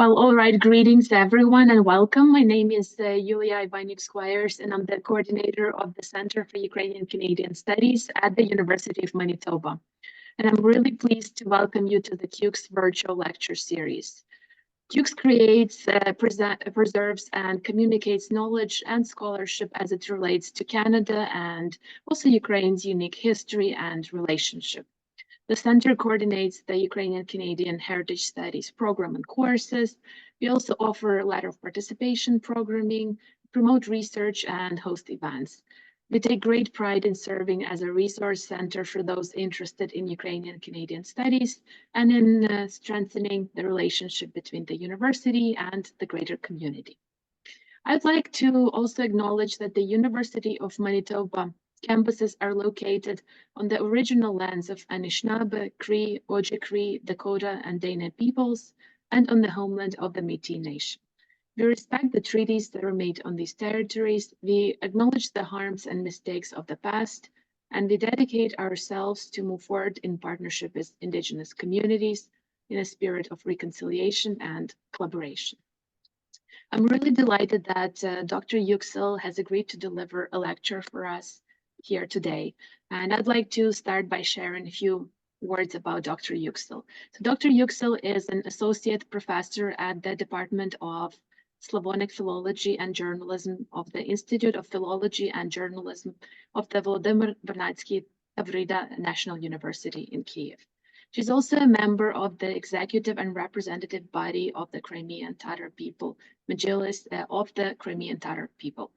Well, all right, greetings everyone and welcome. My name is Yulia Ivanik-Squires and I'm the coordinator of the Center for Ukrainian Canadian Studies at the University of Manitoba. And I'm really pleased to welcome you to the QX virtual lecture series. QX creates, preserves and communicates knowledge and scholarship as it relates to Canada and also Ukraine's unique history and relationship. The center coordinates the Ukrainian Canadian Heritage Studies program and courses. We also offer letter of participation programming, promote research, and host events. We take great pride in serving as a resource center for those interested in Ukrainian Canadian studies and in strengthening the relationship between the university and the greater community. I'd like to also acknowledge that the University of Manitoba campuses are located on the original lands of Anishinaabe, Cree, Ojibwe, Dakota, and Dene peoples, and on the homeland of the Métis Nation. We respect the treaties that were made on these territories, we acknowledge the harms and mistakes of the past, and we dedicate ourselves to move forward in partnership with Indigenous communities in a spirit of reconciliation and collaboration. I'm really delighted that Dr. Yuksel has agreed to deliver a lecture for us here today. And I'd like to start by sharing a few words about Dr. Yuksel. So Dr. Yuksel is an associate professor at the Department of Slavonic Philology and Journalism of the Institute of Philology and Journalism of the Volodymyr Vernadsky Taurida National University in Kyiv. She's also a member of the executive and representative body of the Crimean Tatar people, Mejlis of the Crimean Tatar people.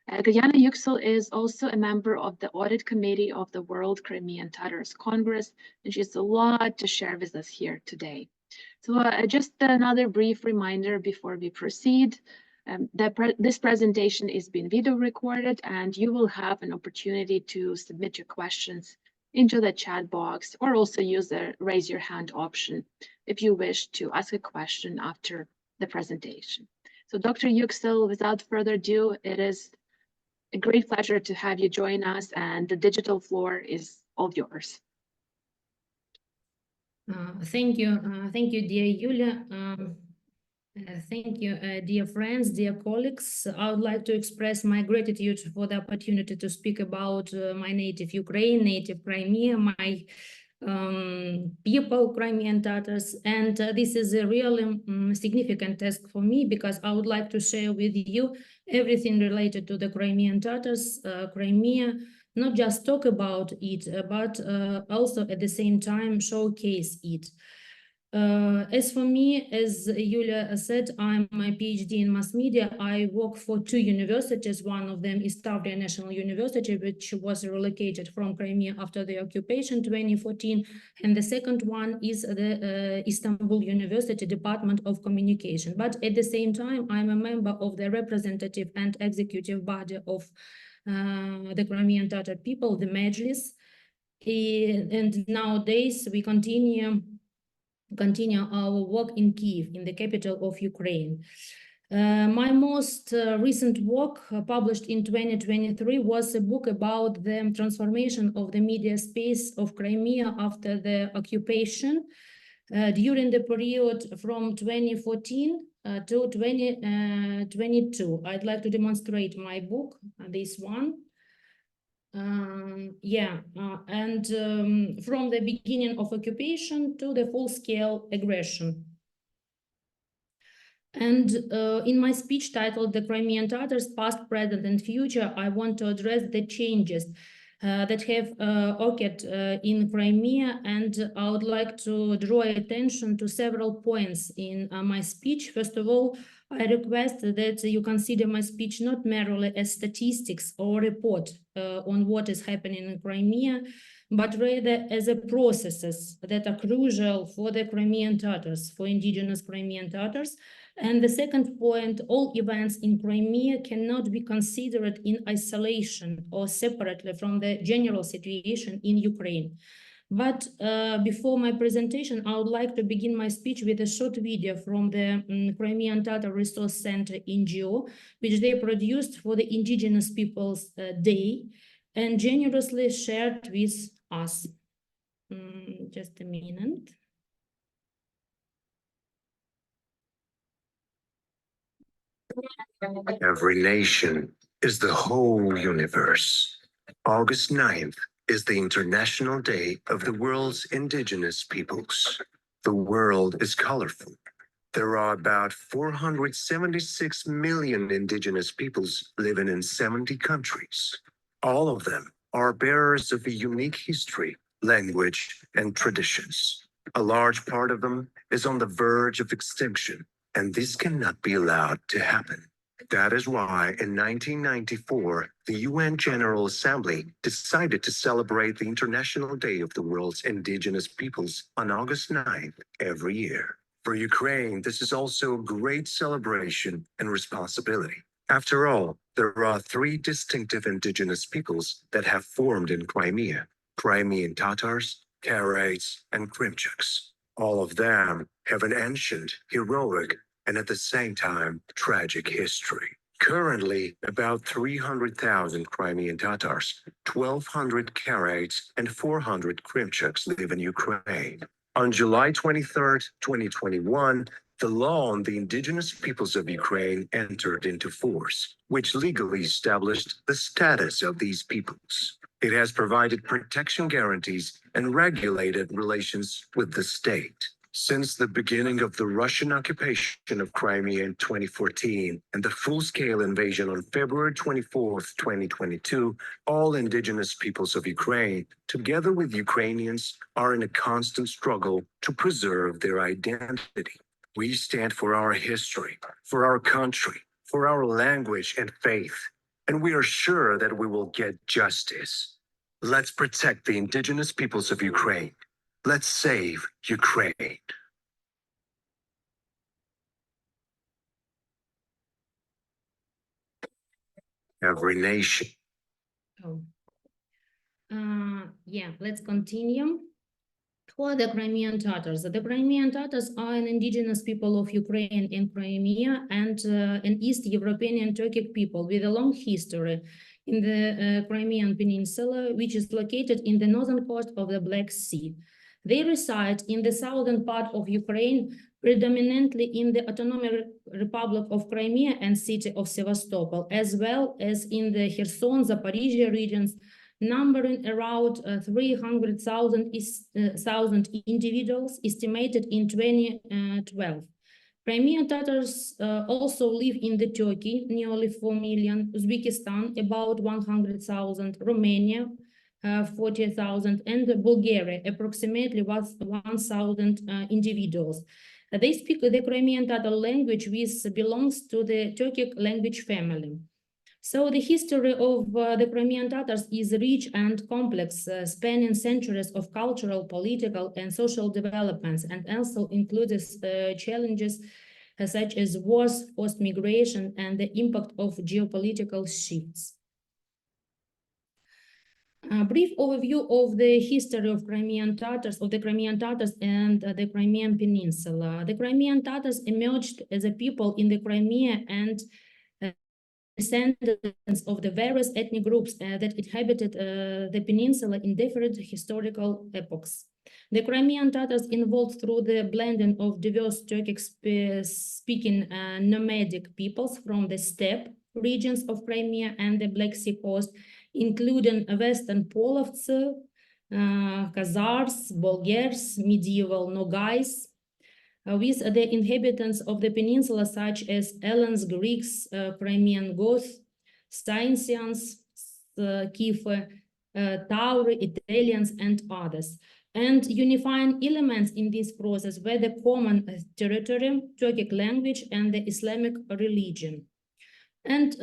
Gayana Yuksel is also a member of the audit committee of the World Crimean Tatars Congress, and she has a lot to share with us here today. So just another brief reminder before we proceed. This presentation is being video recorded, and you will have an opportunity to submit your questions into the chat box, or also use the raise your hand option if you wish to ask a question after the presentation. So Dr. Yuksel, without further ado, it is a great pleasure to have you join us, and the digital floor is all yours. Thank you, dear Yulia. Thank you, dear friends, dear colleagues. I would like to express my gratitude for the opportunity to speak about my native Ukraine, native Crimea, my people, Crimean Tatars. And this is a really significant task for me, because I would like to share with you everything related to the Crimean Tatars, Crimea, not just talk about it, but also at the same time showcase it. As for me, as Yulia said, I'm a PhD in mass media. I work for two universities. One of them is Taurida National University, which was relocated from Crimea after the occupation 2014. And the second one is the Istanbul University Department of Communication. But at the same time, I'm a member of the representative and executive body of the Crimean Tatar people, the Mejlis. And nowadays we continue our work in Kyiv, in the capital of Ukraine. My most recent work, published in 2023, was a book about the transformation of the media space of Crimea after the occupation during the period from 2014 to 2022. I'd like to demonstrate my book, this one. And from the beginning of occupation to the full-scale aggression. And in my speech titled The Crimean Tatars, Past, Present, and Future, I want to address the changes that have occurred in Crimea, and I would like to draw attention to several points in my speech. First of all, I request that you consider my speech not merely as statistics or report on what is happening in Crimea, but rather as a processes that are crucial for the Crimean Tatars, for indigenous Crimean Tatars. And the second point, all events in Crimea cannot be considered in isolation or separately from the general situation in Ukraine. But before my presentation, I would like to begin my speech with a short video from the Crimean Tatar Resource Center NGO, which they produced for the Indigenous Peoples Day and generously shared with us. Just a minute. Every nation is the whole universe. August 9th is the International Day of the world's indigenous peoples. The world is colorful. There are about 476 million indigenous peoples living in 70 countries. All of them are bearers of a unique history, language, and traditions. A large part of them is on the verge of extinction, and this cannot be allowed to happen. That is why in 1994, the UN General Assembly decided to celebrate the International Day of the World's Indigenous Peoples on August 9th every year. For Ukraine, this is also a great celebration and responsibility. After all, there are three distinctive indigenous peoples that have formed in Crimea: Crimean Tatars, Karaites, and Krimchuks. All of them have an ancient, heroic, and at the same time, tragic history. Currently, about 300,000 Crimean Tatars, 1,200 Karaites, and 400 Krimchuks live in Ukraine. On July 23, 2021, the law on the indigenous peoples of Ukraine entered into force, which legally established the status of these peoples. It has provided protection guarantees and regulated relations with the state. Since the beginning of the Russian occupation of Crimea in 2014 and the full-scale invasion on February 24, 2022, all indigenous peoples of Ukraine, together with Ukrainians, are in a constant struggle to preserve their identity. We stand for our history, for our country, for our language and faith, and we are sure that we will get justice. Let's protect the indigenous peoples of Ukraine. Let's save Ukraine. Every nation. Oh. Yeah, let's continue. Who are the Crimean Tatars? The Crimean Tatars are an indigenous people of Ukraine and Crimea and an East European Turkic people with a long history in the Crimean Peninsula, which is located in the northern coast of the Black Sea. They reside in the southern part of Ukraine, predominantly in the Autonomous Republic of Crimea and city of Sevastopol, as well as in the Kherson, Zaporizhia regions, numbering around 300,000 individuals estimated in 2012. Crimean Tatars also live in the Turkey, nearly 4 million, Uzbekistan, about 100,000, Romania, 40,000, and Bulgaria, approximately 1,000 individuals. They speak the Crimean Tatar language, which belongs to the Turkic language family. So the history of the Crimean Tatars is rich and complex, spanning centuries of cultural, political, and social developments, and also includes challenges such as wars, forced migration, and the impact of geopolitical shifts. A brief overview of the history of Crimean Tatars, and the Crimean Peninsula. The Crimean Tatars emerged as a people in the Crimea and descendants of the various ethnic groups that inhabited the peninsula in different historical epochs. The Crimean Tatars evolved through the blending of diverse Turkic-speaking nomadic peoples from the steppe regions of Crimea and the Black Sea coast, including Western Polovts, Khazars, Bulgars, medieval Nogais, with the inhabitants of the peninsula such as Hellenes, Greeks, Crimean Goths, Scythians, Kyiv, Tauri, Italians, and others. And unifying elements in this process were the common territory, Turkic language, and the Islamic religion. And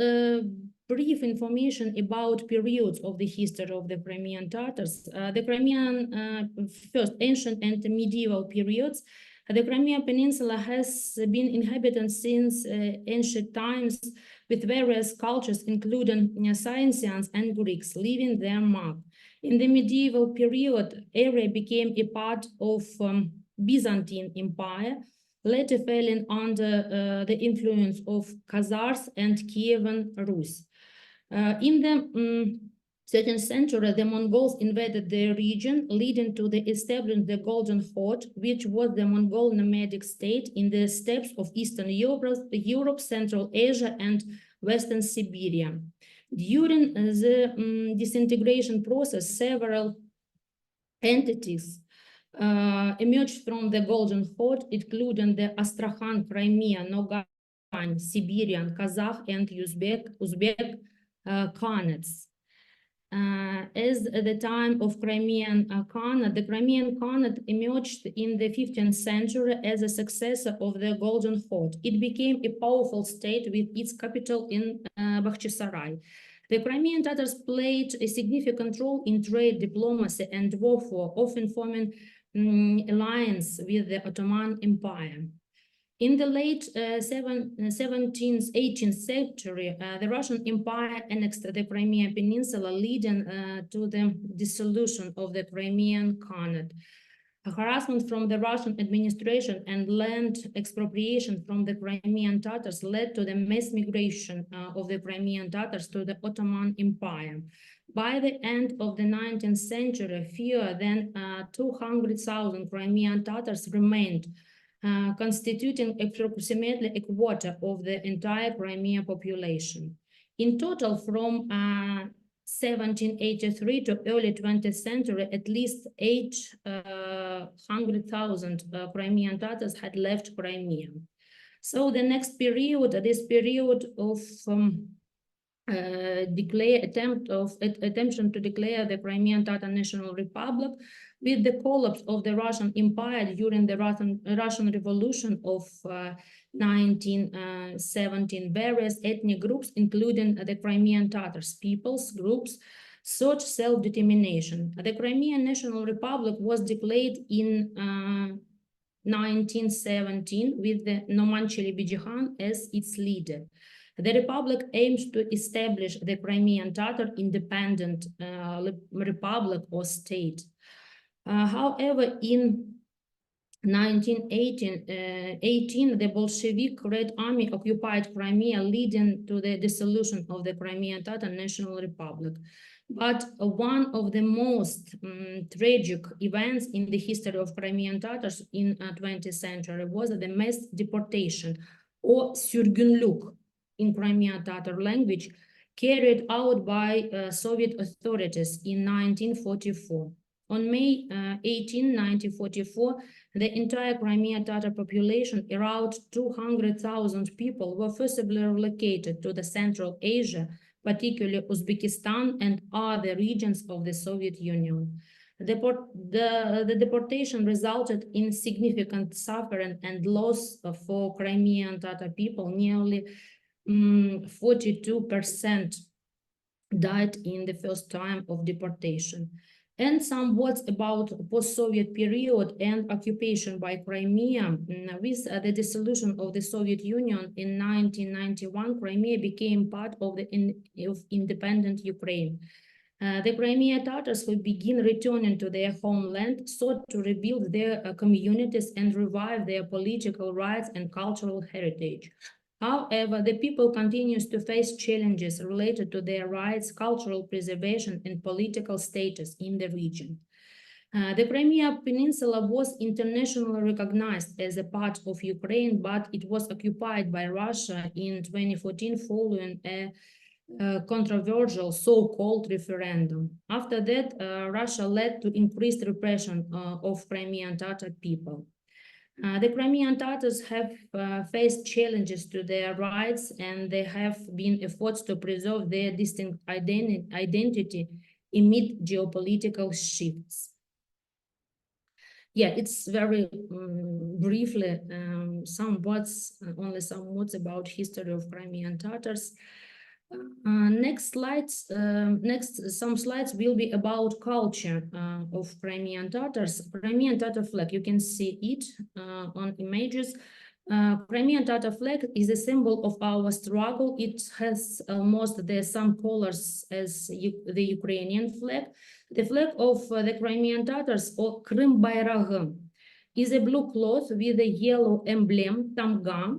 brief information about periods of the history of the Crimean Tatars. The Crimean, first ancient and medieval periods. The Crimean Peninsula has been inhabited since ancient times with various cultures, including Scythians and Greeks, leaving their mark. In the medieval period, area became a part of Byzantine Empire, later falling under the influence of Khazars and Kievan Rus. In the 13th century, the Mongols invaded the region, leading to the establishment of the Golden Horde, which was the Mongol nomadic state in the steppes of Eastern Europe, Central Asia, and Western Siberia. During the disintegration process, several entities emerged from the Golden Horde, including the Astrakhan, Crimea, Nogai, Siberian, Kazakh, and Uzbek Khanates. As at the time of Crimean Khanate, the Crimean Khanate emerged in the 15th century as a successor of the Golden Horde. It became a powerful state with its capital in Bakhchisarai. The Crimean Tatars played a significant role in trade, diplomacy, and warfare, often forming alliance with the Ottoman Empire. In the late 17th, 18th century, the Russian Empire annexed the Crimean Peninsula, leading to the dissolution of the Crimean Khanate. Harassment from the Russian administration and land expropriation from the Crimean Tatars led to the mass migration of the Crimean Tatars to the Ottoman Empire. By the end of the 19th century, fewer than 200,000 Crimean Tatars remained, constituting approximately a quarter of the entire Crimea population. In total, from 1783 to early 20th century, at least 800,000 Crimean Tatars had left Crimea. So the next period, this period of attempt to declare the Crimean Tatar National Republic, with the collapse of the Russian Empire during the Russian Revolution of 1917, various ethnic groups, including the Crimean Tatars peoples groups, sought self-determination. The Crimean National Republic was declared in 1917 with the Nomanchely Bijihan as its leader. The republic aims to establish the Crimean Tatar independent republic or state. However, in 1918, the Bolshevik Red Army occupied Crimea, leading to the dissolution of the Crimean Tatar National Republic. But one of the most tragic events in the history of Crimean Tatars in 20th century was the mass deportation, or sürgünlük in Crimean Tatar language, carried out by Soviet authorities in 1944. On May 18, 1944, the entire Crimean Tatar population, around 200,000 people, were forcibly relocated to the Central Asia, particularly Uzbekistan and other regions of the Soviet Union. The deportation resulted in significant suffering and loss for Crimean Tatar people. Nearly 42% died in the first time of deportation. And some words about post-Soviet period and occupation by Crimea. With the dissolution of the Soviet Union in 1991, Crimea became part of the independent Ukraine. The Crimean Tatars who begin returning to their homeland sought to rebuild their communities and revive their political rights and cultural heritage. However, the people continues to face challenges related to their rights, cultural preservation, and political status in the region. The Crimea Peninsula was internationally recognized as a part of Ukraine, but it was occupied by Russia in 2014 following a controversial so-called referendum. After that, Russia led to increased repression of Crimean Tatar people. The Crimean Tatars have faced challenges to their rights, and there have been efforts to preserve their distinct identity amid geopolitical shifts. Yeah, it's very briefly only some words about history of Crimean Tatars. Some slides will be about culture of Crimean Tatars. Crimean Tatar flag, you can see it on images. Crimean Tatar flag is a symbol of our struggle. It has almost the same colors as the Ukrainian flag. The flag of the Crimean Tatars, or Krym Bayragı, is a blue cloth with a yellow emblem, tamga,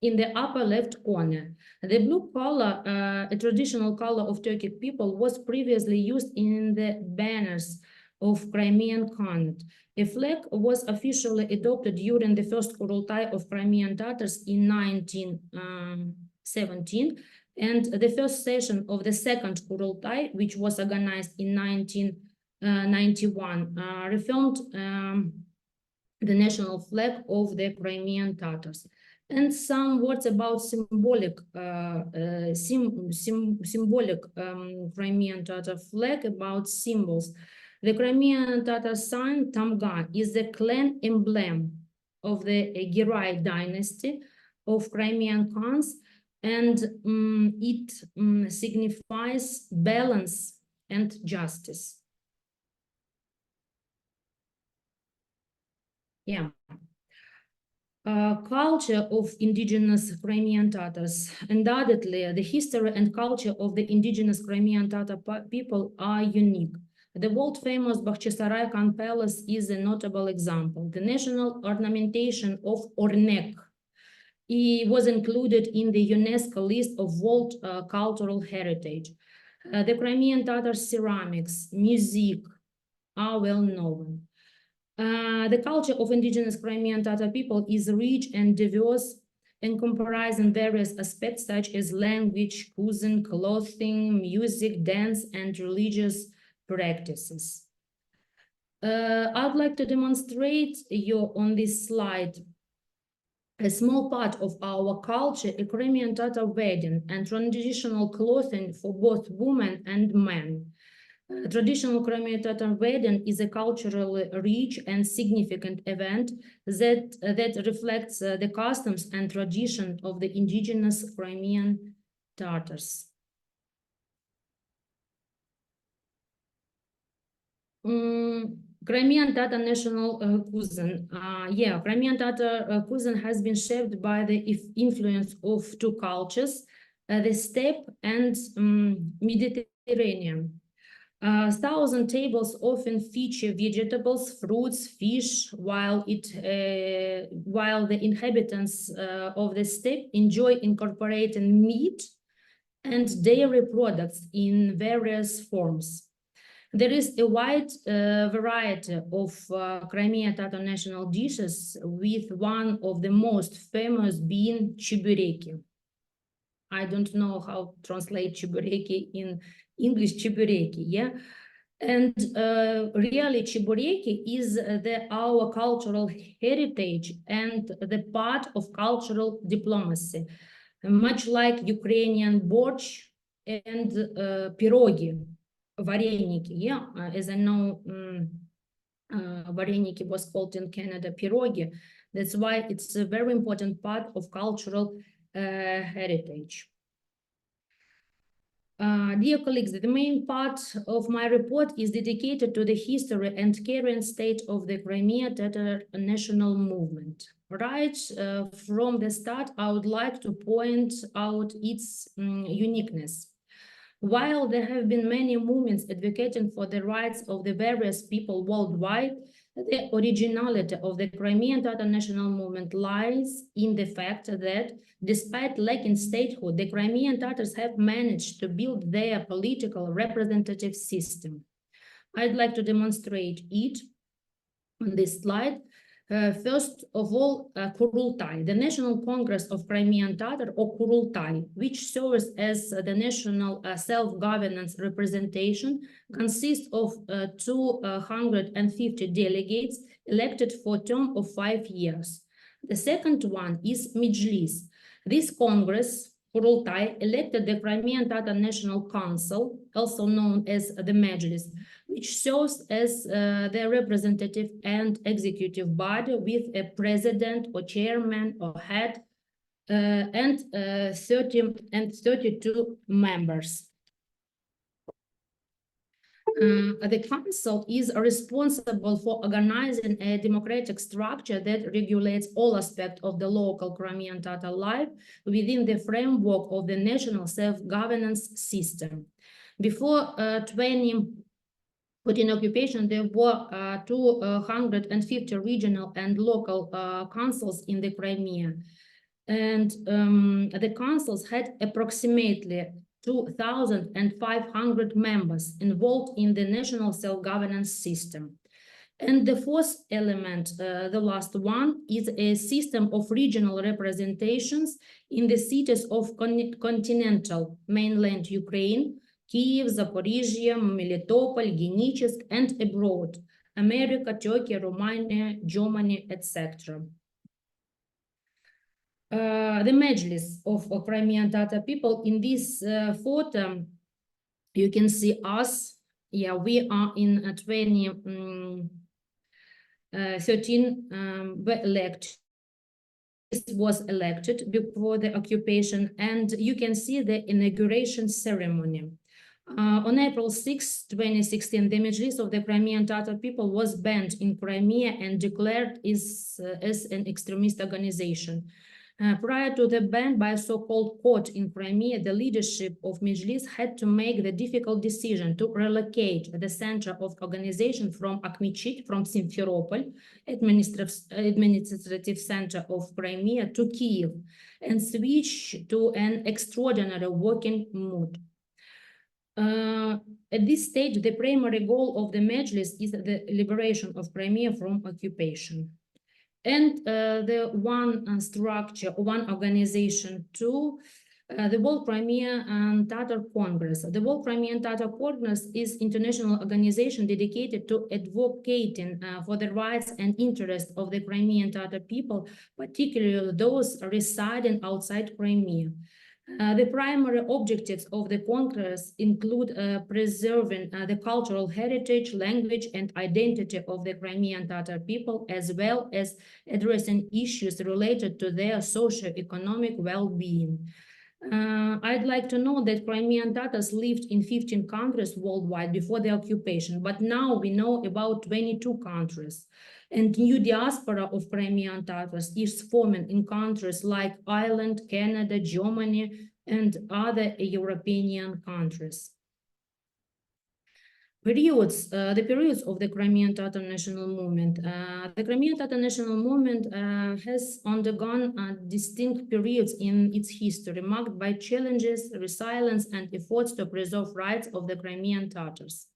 in the upper left corner. The blue color, a traditional color of Turkic people, was previously used in the banners of Crimean Khanate. A flag was officially adopted during the first Kurultai of Crimean Tatars in 1917, and the first session of the second Kurultai, which was organized in 1991, reaffirmed the national flag of the Crimean Tatars. And some words about symbolic Crimean Tatar flag, about symbols. The Crimean Tatar sign Tamga is the clan emblem of the Giray dynasty of Crimean Khans, and it signifies balance and justice. Yeah. Culture of indigenous Crimean Tatars. Undoubtedly, the history and culture of the indigenous Crimean Tatar people are unique. The world-famous Bakhchisarai Khan Palace is a notable example. The national ornamentation of Ornek was included in the UNESCO list of World Cultural Heritage. The Crimean Tatar ceramics, music are well known. The culture of indigenous Crimean Tatar people is rich and diverse and comprising various aspects such as language, cuisine, clothing, music, dance, and religious practices. I'd like to demonstrate you on this slide a small part of our culture, a Crimean Tatar wedding and traditional clothing for both women and men. Traditional Crimean Tatar wedding is a culturally rich and significant event that reflects the customs and tradition of the indigenous Crimean Tatars. Crimean Tatar national cuisine. Crimean Tatar cuisine has been shaped by the influence of two cultures, the steppe and Mediterranean. Thousand tables often feature vegetables, fruits, fish, while the inhabitants of the steppe enjoy incorporating meat and dairy products in various forms. There is a wide variety of Crimean Tatar national dishes, with one of the most famous being chibureki. I don't know how to translate chibureki in English, chibureki, yeah? And really, chibureki is our cultural heritage and the part of cultural diplomacy, much like Ukrainian borщ and pirogi, vareniki, yeah? As I know, vareniki was called in Canada pirogi. That's why it's a very important part of cultural heritage. Dear colleagues, the main part of my report is dedicated to the history and current state of the Crimean Tatar national movement. Right from the start, I would like to point out its uniqueness. While there have been many movements advocating for the rights of the various people worldwide, the originality of the Crimean Tatar national movement lies in the fact that, despite lacking statehood, the Crimean Tatars have managed to build their political representative system. I'd like to demonstrate it on this slide. First of all, Kurultai, the National Congress of Crimean Tatar, or Kurultai, which serves as the national self-governance representation, consists of 250 delegates elected for a term of 5 years. The second one is Mejlis. This Congress, Kurultai, elected the Crimean Tatar National Council, also known as the Mejlis, which serves as the representative and executive body with a president or chairman or head and 32 members. The council is responsible for organizing a democratic structure that regulates all aspects of the local Crimean Tatar life within the framework of the national self-governance system. Before 2014 occupation, there were 250 regional and local councils in the Crimea. And the councils had approximately 2,500 members involved in the national self-governance system. And the fourth element, the last one, is a system of regional representations in the cities of continental mainland Ukraine, Kyiv, Zaporizhia, Melitopol, Genitsk, and abroad, America, Turkey, Romania, Germany, etc. The Mejlis of Crimean Tatar people, in this photo, you can see us. Yeah, we are in 2013 were elected. This was elected before the occupation, and you can see the inauguration ceremony. On April 6, 2016, the Mejlis of the Crimean Tatar people was banned in Crimea and declared as an extremist organization. Prior to the ban by a so-called court in Crimea, the leadership of Mejlis had to make the difficult decision to relocate the center of organization from Akhmechit, from Simferopol, administrative center of Crimea, to Kyiv, and switch to an extraordinary working mood. At this stage, the primary goal of the Mejlis is the liberation of Crimea from occupation. And the one structure, one organization too, the World Crimean Tatar Congress. The World Crimean Tatar Congress is an international organization dedicated to advocating for the rights and interests of the Crimean Tatar people, particularly those residing outside Crimea. The primary objectives of the Congress include preserving the cultural heritage, language, and identity of the Crimean Tatar people, as well as addressing issues related to their socio-economic well-being. I'd like to know that Crimean Tatars lived in 15 countries worldwide before the occupation, but now we know about 22 countries. And new diaspora of Crimean Tatars is forming in countries like Ireland, Canada, Germany, and other European countries. The periods of the Crimean Tatar national movement. The Crimean Tatar national movement has undergone distinct periods in its history, marked by challenges, resilience, and efforts to preserve rights of the Crimean Tatars.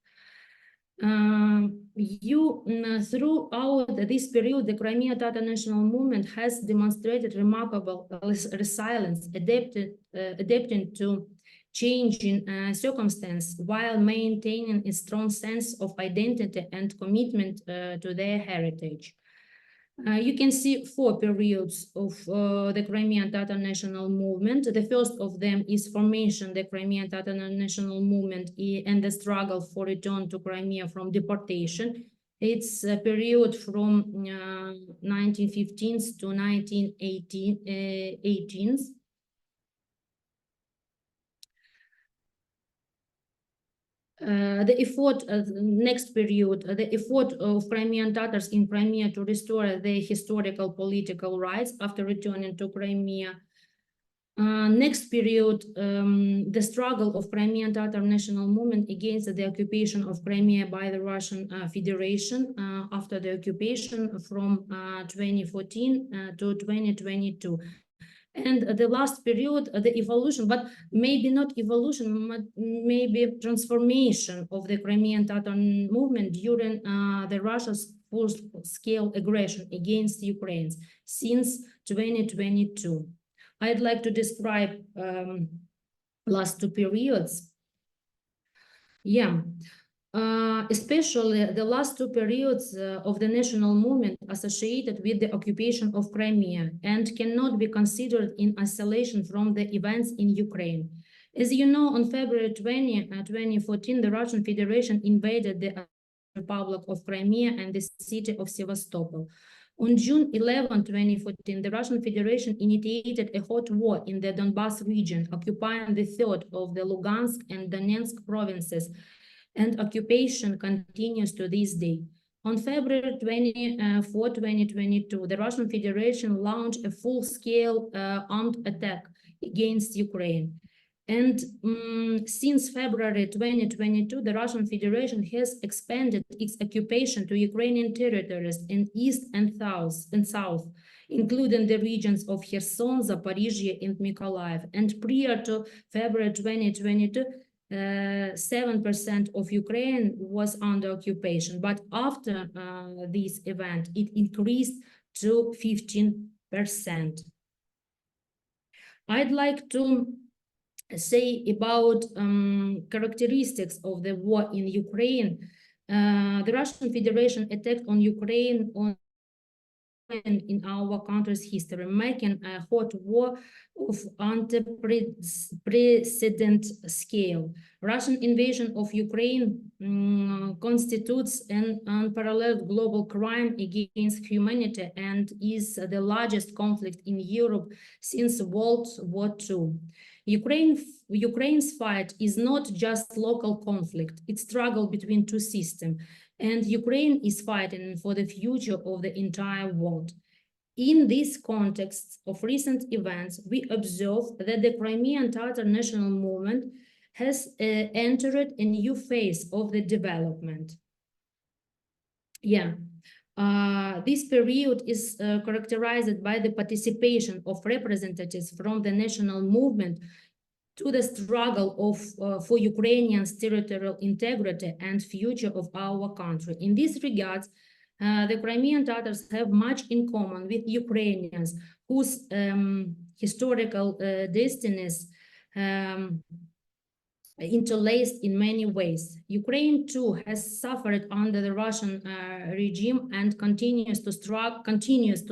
Throughout this period, the Crimean Tatar national movement has demonstrated remarkable resilience, adapting to changing circumstances while maintaining a strong sense of identity and commitment to their heritage. You can see 4 periods of the Crimean Tatar national movement. The first of them is formation, the Crimean Tatar national movement and the struggle for return to Crimea from deportation. It's a period from 1915s to 1918s. The effort, next period, the effort of Crimean Tatars in Crimea to restore their historical political rights after returning to Crimea. Next period, the struggle of Crimean Tatar national movement against the occupation of Crimea by the Russian Federation after the occupation from 2014 to 2022. And the last period, the evolution, but maybe not evolution, but maybe transformation of the Crimean Tatar movement during the Russia's full-scale aggression against Ukraine since 2022. I'd like to describe last 2 periods. Yeah. Especially the last 2 periods of the national movement associated with the occupation of Crimea and cannot be considered in isolation from the events in Ukraine. As you know, on February 20, 2014, the Russian Federation invaded the Republic of Crimea and the city of Sevastopol. On June 11, 2014, the Russian Federation initiated a hot war in the Donbas region, occupying the third of the Lugansk and Donetsk provinces, and occupation continues to this day. On February 24, 2022, the Russian Federation launched a full-scale armed attack against Ukraine. And since February 2022, the Russian Federation has expanded its occupation to Ukrainian territories in east and south, including the regions of Kherson, Zaporizhia, and Mykolaiv. And prior to February 2022, 7% of Ukraine was under occupation. But after this event, it increased to 15%. I'd like to say about characteristics of the war in Ukraine. The Russian Federation attacked on Ukraine in our country's history, making a hot war of unprecedented scale. Russian invasion of Ukraine constitutes an unparalleled global crime against humanity and is the largest conflict in Europe since World War II. Ukraine's fight is not just local conflict, it's struggle between two systems, and Ukraine is fighting for the future of the entire world. In this context of recent events, we observe that the Crimean Tatar national movement has entered a new phase of the development. This period is characterized by the participation of representatives from the national movement to the struggle for Ukrainians' territorial integrity and future of our country. In this regard, the Crimean Tatars have much in common with Ukrainians whose historical destinies interlaced in many ways. Ukraine too has suffered under the Russian regime and continues to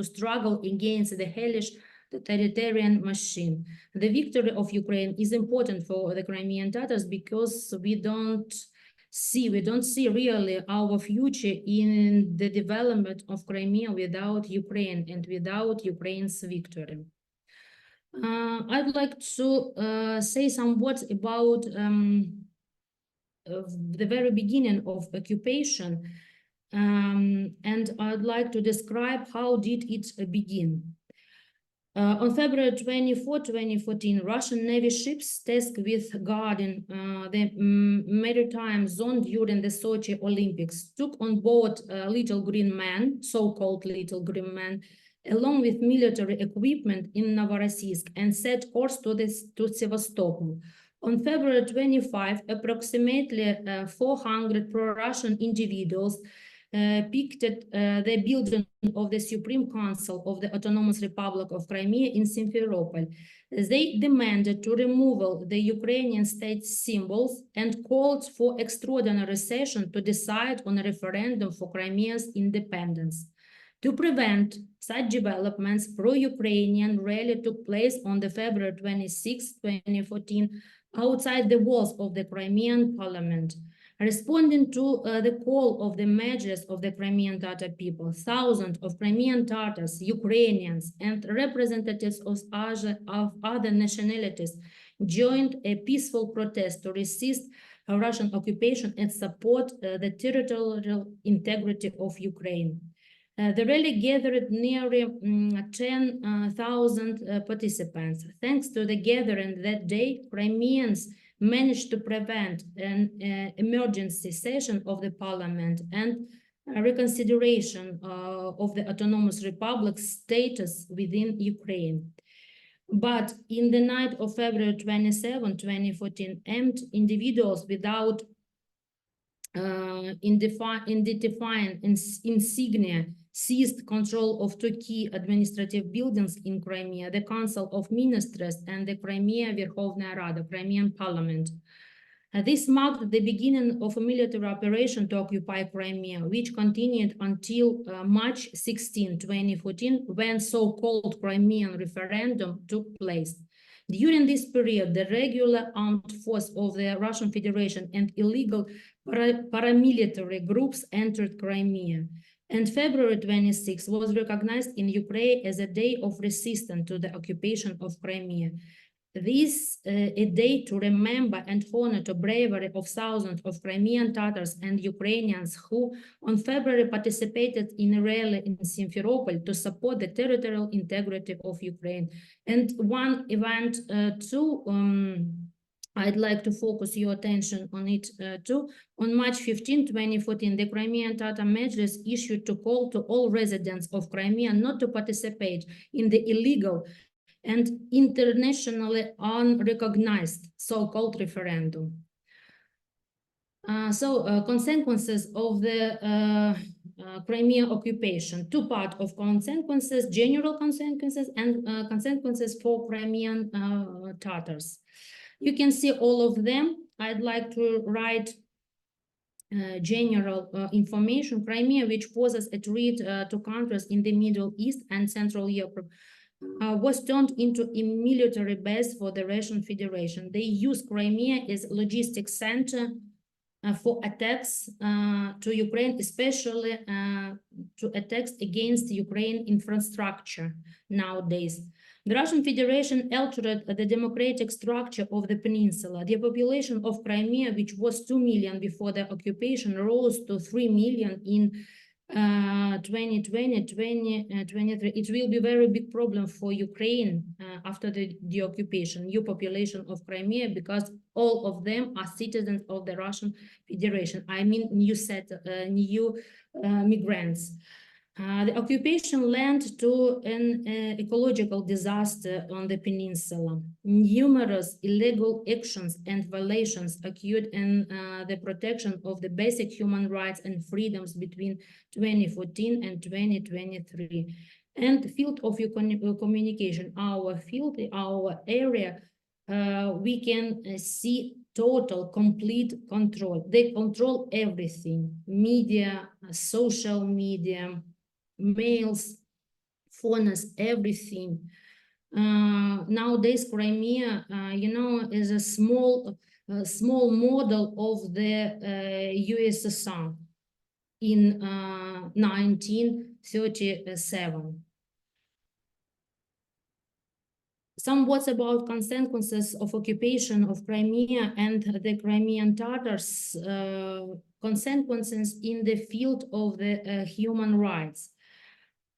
struggle against the hellish totalitarian machine. The victory of Ukraine is important for the Crimean Tatars because we don't see really our future in the development of Crimea without Ukraine and without Ukraine's victory. I'd like to say some words about the very beginning of occupation, and I'd like to describe how did it begin. On February 24, 2014, Russian Navy ships tasked with guarding the maritime zone during the Sochi Olympics took on board Little Green Man, so-called Little Green Man, along with military equipment in Novorossiysk and set course to Sevastopol. On February 25, approximately 400 pro-Russian individuals picketed the building of the Supreme Council of the Autonomous Republic of Crimea in Simferopol. They demanded to remove the Ukrainian state symbols and called for extraordinary session to decide on a referendum for Crimea's independence. To prevent such developments, pro-Ukrainian rally took place on the February 26, 2014, outside the walls of the Crimean parliament. Responding to the call of the Mejlis of the Crimean Tatar people, thousands of Crimean Tatars, Ukrainians, and representatives of other nationalities joined a peaceful protest to resist Russian occupation and support the territorial integrity of Ukraine. The rally gathered nearly 10,000 participants. Thanks to the gathering that day, Crimeans managed to prevent an emergency session of the parliament and a reconsideration of the autonomous republic's status within Ukraine. But in the night of February 27, 2014, armed individuals without identifying insignia seized control of two key administrative buildings in Crimea, the Council of Ministers and the Crimea Verkhovная Rada, Crimean Parliament. This marked the beginning of a military operation to occupy Crimea, which continued until March 16, 2014, when so-called Crimean referendum took place. During this period, the regular armed force of the Russian Federation and illegal paramilitary groups entered Crimea. And February 26 was recognized in Ukraine as a day of resistance to the occupation of Crimea. This a day to remember and honor the bravery of thousands of Crimean Tatars and Ukrainians who on February participated in a rally in Simferopol to support the territorial integrity of Ukraine. And one event too I'd like to focus your attention on it too. On March 15, 2014, the Crimean Tatar Mejlis issued a call to all residents of Crimea not to participate in the illegal and internationally unrecognized so-called referendum. Consequences of the Crimea occupation, two parts of consequences, general consequences and consequences for Crimean Tatars. You can see all of them. I'd like to write general information. Crimea, which poses a threat to countries in the Middle East and Central Europe, was turned into a military base for the Russian Federation. They use Crimea as a logistics center for attacks to Ukraine, especially to attacks against Ukraine infrastructure nowadays. The Russian Federation altered the democratic structure of the peninsula. The population of Crimea, which was 2 million before the occupation, rose to 3 million in 2020, 2023. It will be a very big problem for Ukraine after the occupation, new population of Crimea, because all of them are citizens of the Russian Federation. I mean, new migrants. The occupation led to an ecological disaster on the peninsula. Numerous illegal actions and violations occurred in the protection of the basic human rights and freedoms between 2014 and 2023. And field of communication, our field, our area, we can see total, complete control. They control everything, media, social media, mails, phones, everything. Nowadays, Crimea, is a small model of the USSR in 1937. Some words about consequences of occupation of Crimea and the Crimean Tatars, consequences in the field of the human rights.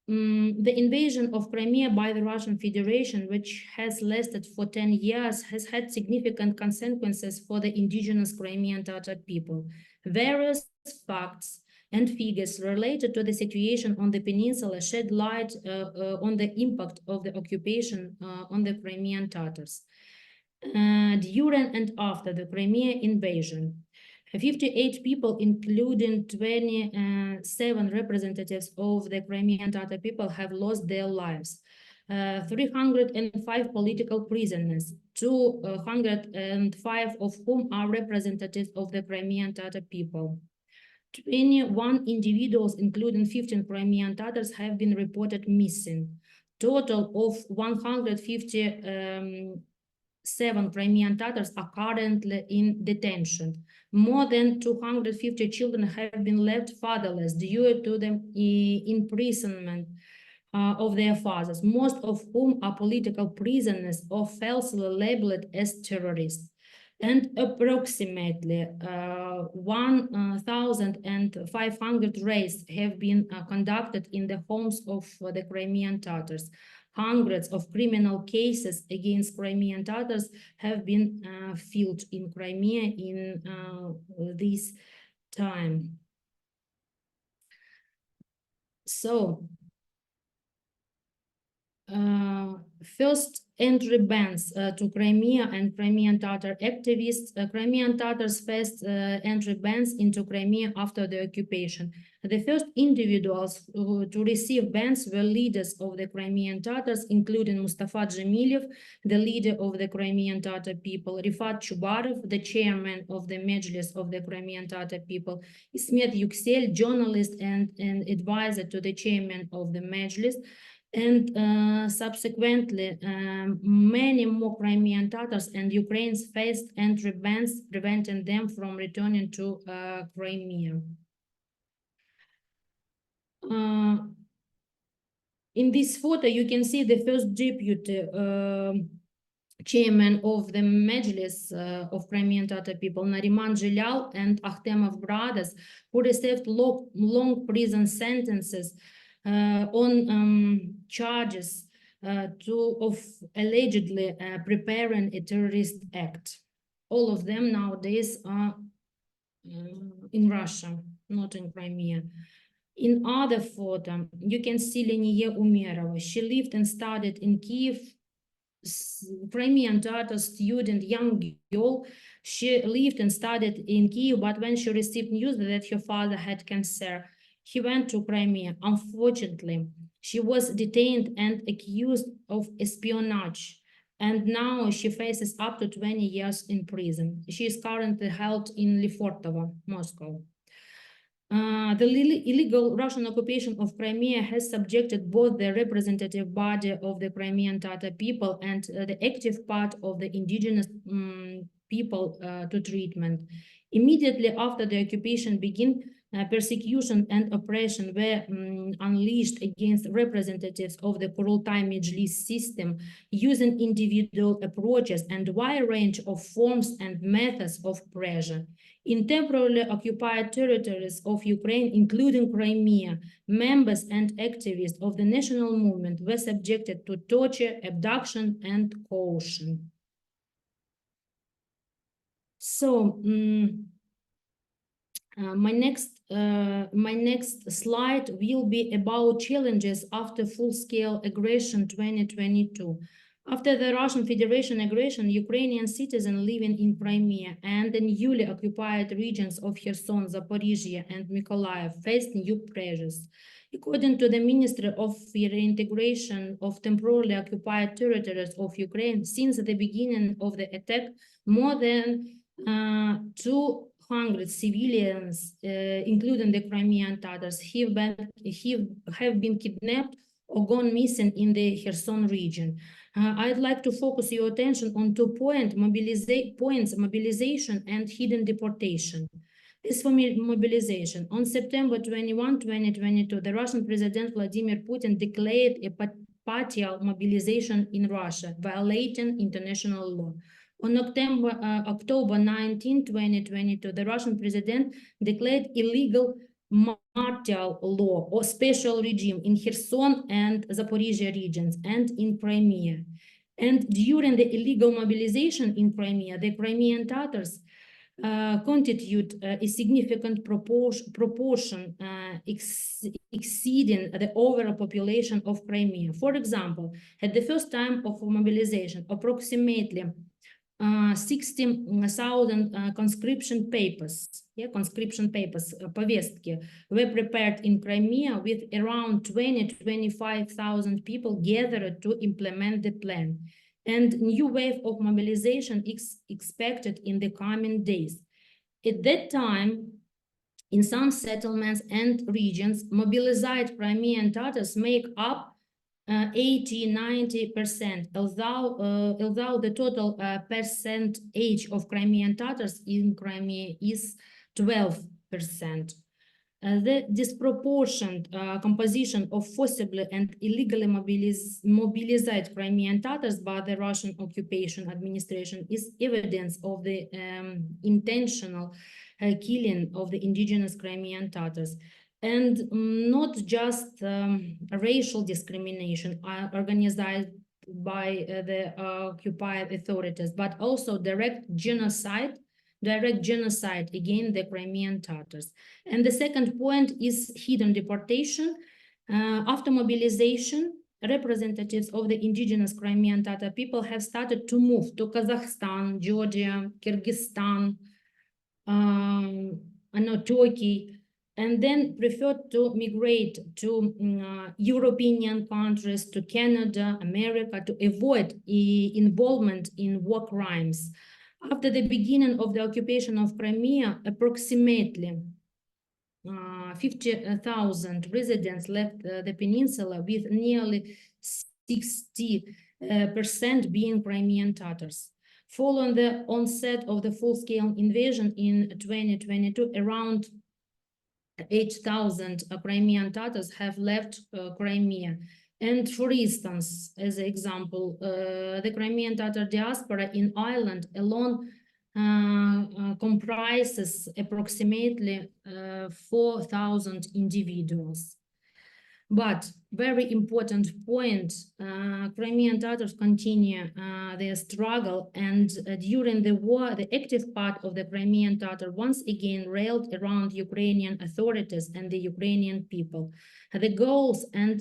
The invasion of Crimea by the Russian Federation, which has lasted for 10 years, has had significant consequences for the indigenous Crimean Tatar people. Various facts and figures related to the situation on the peninsula shed light on the impact of the occupation on the Crimean Tatars. During and after the Crimea invasion, 58 people, including 27 representatives of the Crimean Tatar people, have lost their lives. 305 political prisoners, 205 of whom are representatives of the Crimean Tatar people. 21 individuals, including 15 Crimean Tatars, have been reported missing. Total of 157 Crimean Tatars are currently in detention. More than 250 children have been left fatherless due to the imprisonment of their fathers, most of whom are political prisoners or falsely labeled as terrorists. And approximately 1,500 raids have been conducted in the homes of the Crimean Tatars. Hundreds of criminal cases against Crimean Tatars have been filed in Crimea in this time. So, first entry bans to Crimea and Crimean Tatar activists. Crimean Tatars faced entry bans into Crimea after the occupation. The first individuals to receive bans were leaders of the Crimean Tatars, including Mustafa Dzhemilov, the leader of the Crimean Tatar people, Rifat Chubarov, the chairman of the Mejlis of the Crimean Tatar people, Ismet Yuksel, journalist and advisor to the chairman of the Mejlis, and subsequently, many more Crimean Tatars and Ukrainians faced entry bans, preventing them from returning to Crimea. In this photo, you can see the first deputy chairman of the Mejlis of Crimean Tatar people, Nariman Zhilal and Akhtemov brothers, who received long prison sentences on charges of allegedly preparing a terrorist act. all of them nowadays are in Russia, not in Crimea. In other photo, you can see Leniye Umerova. She lived and studied in Kyiv. Crimean Tatar student, young girl. She lived and studied in Kyiv, but when she received news that her father had cancer, he went to Crimea. Unfortunately, she was detained and accused of espionage, and now she faces up to 20 years in prison. She is currently held in Lefortovo, Moscow. The illegal Russian occupation of Crimea has subjected both the representative body of the Crimean Tatar people and the active part of the indigenous people to treatment. Immediately after the occupation began, persecution and oppression were unleashed against representatives of the Kurultai Mejlis system using individual approaches and a wide range of forms and methods of pressure. In temporarily occupied territories of Ukraine, including Crimea, members and activists of the national movement were subjected to torture, abduction, and coercion. So, my next slide will be about challenges after full-scale aggression 2022. After the Russian Federation aggression, Ukrainian citizens living in Crimea and the newly occupied regions of Kherson, Zaporizhia, and Mykolaiv faced new pressures. According to the Ministry of Reintegration of Temporarily Occupied Territories of Ukraine, since the beginning of the attack, more than 200 civilians, including the Crimean Tatars, have been kidnapped or gone missing in the Kherson region. I'd like to focus your attention on 2 points, mobilization and hidden deportation. As for mobilization, on September 21, 2022, the Russian President Vladimir Putin declared a partial mobilization in Russia, violating international law. On October 19, 2022, the Russian President declared illegal martial law or special regime in Kherson and Zaporizhia regions and in Crimea. And during the illegal mobilization in Crimea, the Crimean Tatars constitute a significant proportion exceeding the overall population of Crimea. For example, at the first time of mobilization, approximately 60,000 conscription papers, повестки, were prepared in Crimea with around 20-25,000 people gathered to implement the plan. And new wave of mobilization is expected in the coming days. At that time, in some settlements and regions, mobilized Crimean Tatars make up 80-90%, although the total percentage of Crimean Tatars in Crimea is 12%. The disproportionate composition of forcibly and illegally mobilized Crimean Tatars by the Russian occupation administration is evidence of the intentional killing of the indigenous Crimean Tatars. And not just racial discrimination organized by the occupied authorities, but also direct genocide against the Crimean Tatars. And the second point is hidden deportation. After mobilization, representatives of the indigenous Crimean Tatar people have started to move to Kazakhstan, Georgia, Kyrgyzstan, Turkey, and then preferred to migrate to European countries, to Canada, America, to avoid involvement in war crimes. After the beginning of the occupation of Crimea, approximately 50,000 residents left the peninsula, with nearly 60% being Crimean Tatars. Following the onset of the full-scale invasion in 2022, around 8,000 Crimean Tatars have left Crimea. And for instance, as an example, the Crimean Tatar diaspora in Ireland alone comprises approximately 4,000 individuals. But very important point, Crimean Tatars continue their struggle, and during the war, the active part of the Crimean Tatar once again railed around Ukrainian authorities and the Ukrainian people. The goals and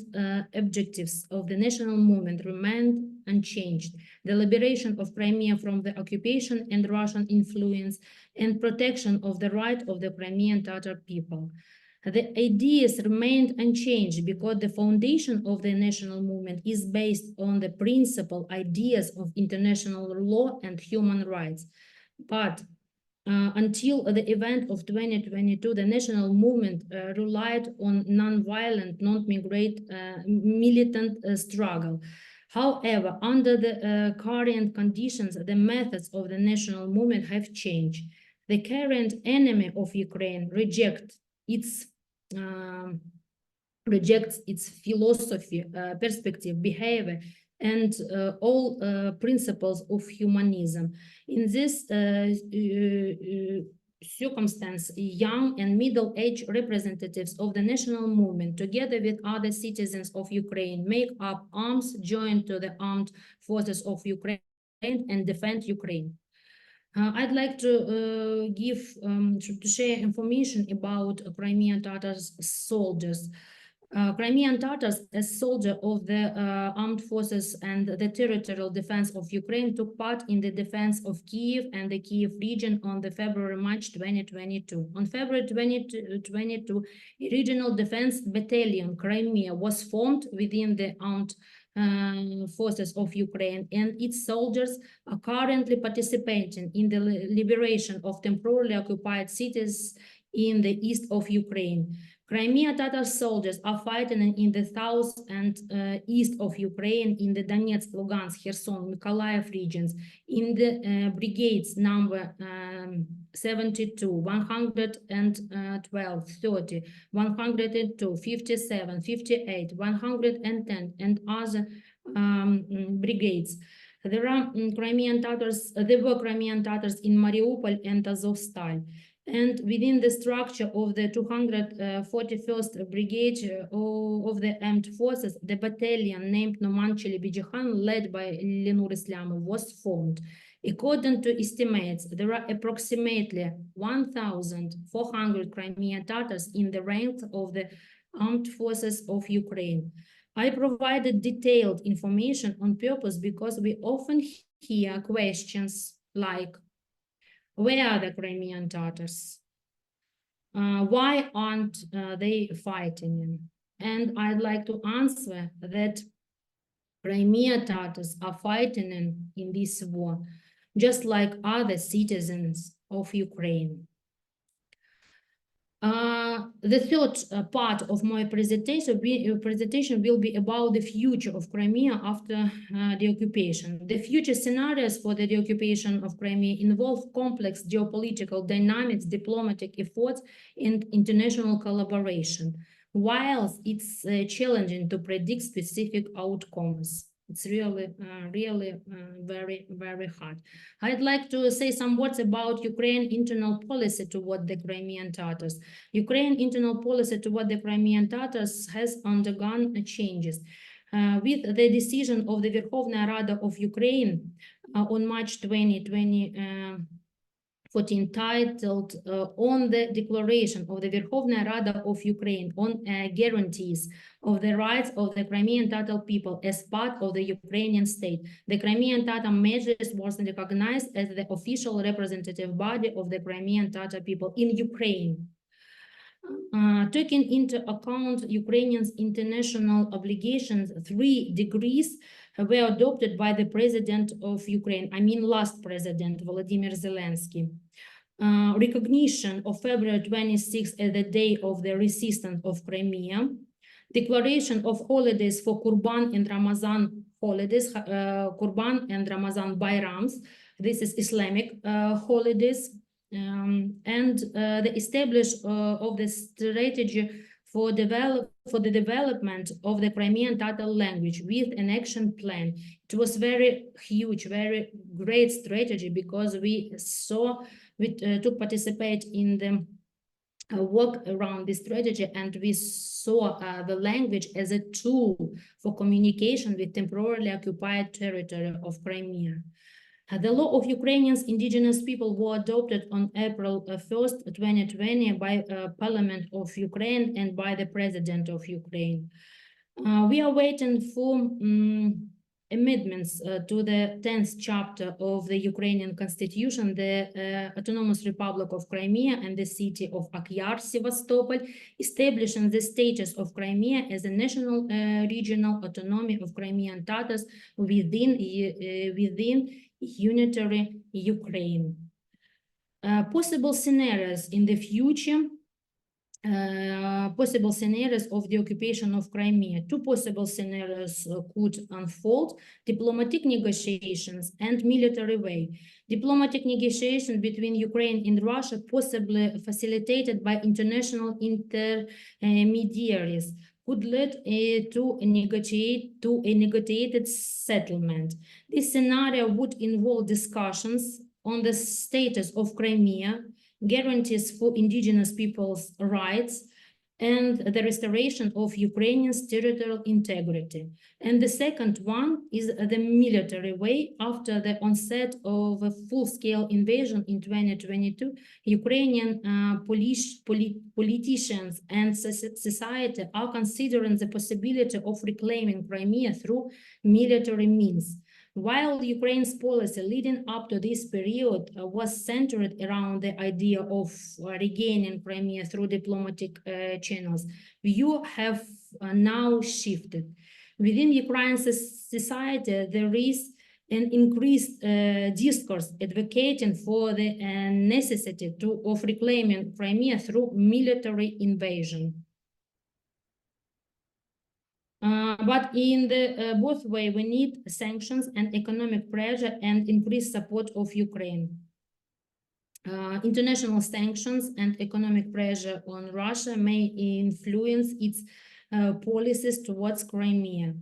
objectives of the national movement remained unchanged: the liberation of Crimea from the occupation and Russian influence, and protection of the right of the Crimean Tatar people. The ideas remained unchanged because the foundation of the national movement is based on the principal ideas of international law and human rights. But until the event of 2022, the national movement relied on non-violent, militant struggle. However, under the current conditions, the methods of the national movement have changed. The current enemy of Ukraine rejects its philosophy, perspective, behavior, and all principles of humanism. In this circumstance, young and middle-aged representatives of the national movement, together with other citizens of Ukraine, make up arms, join to the armed forces of Ukraine, and defend Ukraine. I'd like to share information about Crimean Tatars soldiers. Crimean Tatars, as soldier of the armed forces and the territorial defense of Ukraine, took part in the defense of Kyiv and the Kyiv region on the February-March 2022. On February 2022, a regional defense battalion, Crimea, was formed within the armed forces of Ukraine, and its soldiers are currently participating in the liberation of temporarily occupied cities in the east of Ukraine. Crimean Tatar soldiers are fighting in the south and east of Ukraine, in the Donetsk, Lugansk, Kherson, Mykolaiv regions, in the brigades number 72, 112, 30, 102, 57, 58, 110, and other brigades. There were Crimean Tatars in Mariupol and Azovstal. And within the structure of the 241st Brigade of the Armed Forces, the battalion named Numancheli Bidjikhan, led by Lenur Islamov, was formed. According to estimates, there are approximately 1,400 Crimean Tatars in the ranks of the Armed Forces of Ukraine. I provided detailed information on purpose because we often hear questions like, where are the Crimean Tatars? Why aren't they fighting? And I'd like to answer that Crimean Tatars are fighting in this war, just like other citizens of Ukraine. The third part of my presentation will be about the future of Crimea after the occupation. The future scenarios for the occupation of Crimea involve complex geopolitical dynamics, diplomatic efforts, and international collaboration. Whilst it's challenging to predict specific outcomes, it's really very, very hard. I'd like to say some words about Ukraine's internal policy toward the Crimean Tatars. Ukraine's internal policy toward the Crimean Tatars has undergone changes. With the decision of the Verkhovna Rada of Ukraine on March 2014, titled on the declaration of the Verkhovna Rada of Ukraine on guarantees of the rights of the Crimean Tatar people as part of the Ukrainian state. The Crimean Tatar Mejlis was recognized as the official representative body of the Crimean Tatar people in Ukraine. Taking into account Ukrainians' international obligations, 3 decrees were adopted by the president of Ukraine, I mean last president, Volodymyr Zelensky. Recognition of February 26th as the day of the resistance of Crimea, declaration of holidays for Kurban and Ramazan holidays, Kurban and Ramazan Bayrams, this is Islamic holidays, and the establishment of the strategy for the development of the Crimean Tatar language with an action plan. It was very huge, very great strategy because we took participate in the work around this strategy, and we saw the language as a tool for communication with temporarily occupied territory of Crimea. The law of Ukrainians indigenous people was adopted on April 1st, 2020 by Parliament of Ukraine and by the President of Ukraine. We are waiting for amendments to the 10th chapter of the Ukrainian Constitution. The Autonomous Republic of Crimea and the city of Akyar, Sevastopol, establishing the status of Crimea as a national regional autonomy of Crimean Tatars within unitary Ukraine. Possible scenarios in the future. Possible scenarios of the occupation of Crimea. Two possible scenarios could unfold: diplomatic negotiations and military way. Diplomatic negotiations between Ukraine and Russia, possibly facilitated by international intermediaries, could lead to a negotiated settlement. This scenario would involve discussions on the status of Crimea, guarantees for indigenous people's rights, and the restoration of Ukrainians' territorial integrity. And the second one is the military way. After the onset of a full-scale invasion in 2022, Ukrainian politicians and society are considering the possibility of reclaiming Crimea through military means. While Ukraine's policy leading up to this period was centered around the idea of regaining Crimea through diplomatic channels, views have now shifted. Within Ukrainian society, there is an increased discourse advocating for the necessity of reclaiming Crimea through military invasion. But in the both way, we need sanctions and economic pressure and increased support of Ukraine. International sanctions and economic pressure on Russia may influence its policies towards Crimea.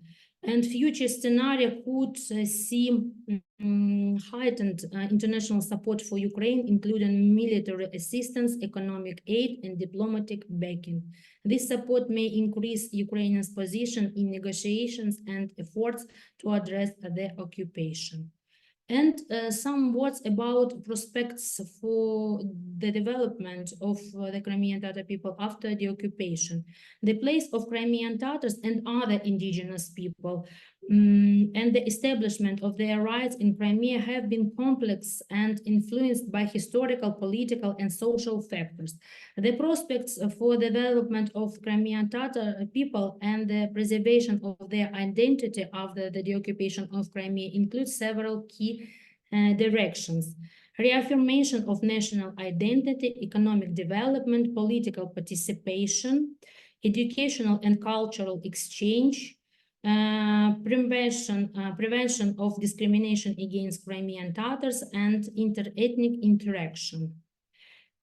And future scenario could see heightened international support for Ukraine, including military assistance, economic aid, and diplomatic backing. This support may increase Ukraine's position in negotiations and efforts to address the occupation. And some words about prospects for the development of the Crimean Tatar people after the occupation. The place of Crimean Tatars and other indigenous people and the establishment of their rights in Crimea have been complex and influenced by historical, political, and social factors. The prospects for the development of Crimean Tatar people and the preservation of their identity after the occupation of Crimea include several key directions: reaffirmation of national identity, economic development, political participation, educational and cultural exchange, prevention of discrimination against Crimean Tatars, and interethnic interaction.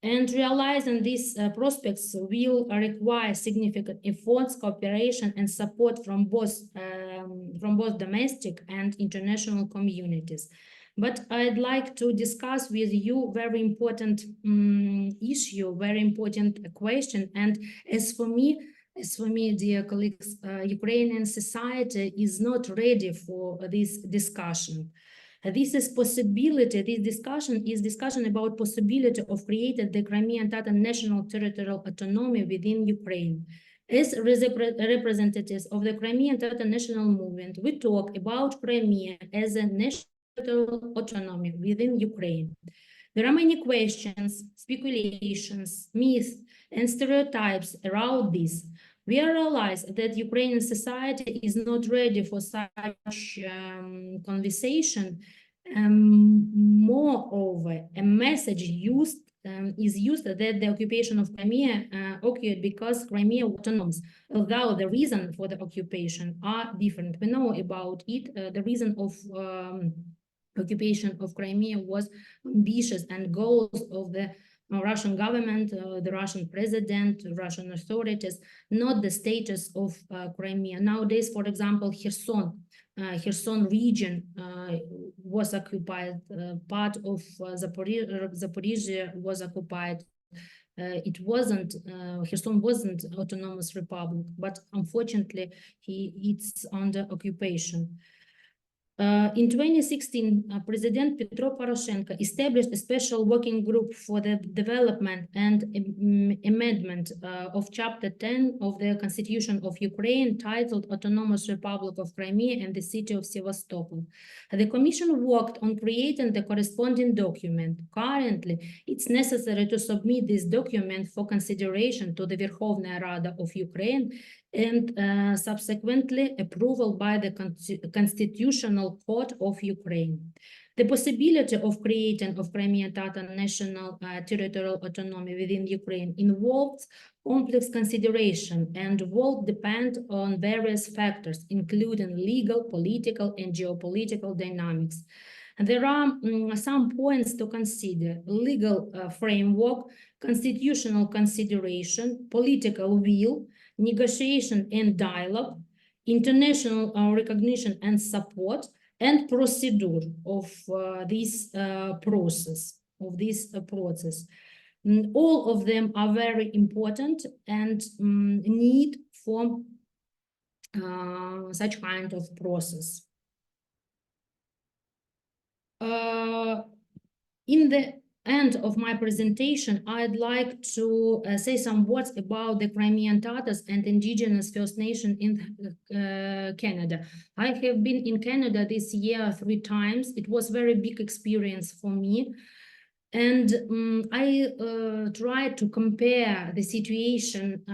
And realizing these prospects will require significant efforts, cooperation, and support from both domestic and international communities. But I'd like to discuss with you very important issue, very important question. And as for me, dear colleagues, Ukrainian society is not ready for this discussion. This discussion is discussion about possibility of creating the Crimean Tatar national territorial autonomy within Ukraine. As representatives of the Crimean Tatar national movement, we talk about Crimea as a national autonomy within Ukraine. There are many questions, speculations, myths, and stereotypes around this. We realize that Ukrainian society is not ready for such conversation. Moreover, a message is used that the occupation of Crimea occurred because Crimea was autonomous, although the reason for the occupation are different. We know about it. The reason of occupation of Crimea was ambitious and goals of the Russian government, the Russian president, Russian authorities, not the status of Crimea. Nowadays, for example, Kherson region was occupied, part of Zaporizhia was occupied Kherson wasn't autonomous republic, but unfortunately, it's under occupation. In 2016, President Petro Poroshenko established a special working group for the development and amendment of Chapter 10 of the Constitution of Ukraine, titled Autonomous Republic of Crimea and the City of Sevastopol. The Commission worked on creating the corresponding document. Currently, it's necessary to submit this document for consideration to the Verkhovna Rada of Ukraine and subsequently approval by the Constitutional Court of Ukraine. The possibility of creating of Crimean Tatar national territorial autonomy within Ukraine involves complex consideration and will depend on various factors, including legal, political, and geopolitical dynamics. And there are some points to consider: legal framework, constitutional consideration, political will, negotiation and dialogue, international recognition and support, and procedure of this process. All of them are very important and need for such kind of process. In the end of my presentation, I'd like to say some words about the Crimean Tatars and Indigenous First Nation in Canada. I have been in Canada this year 3 times. It was a very big experience for me. And I tried to compare the situation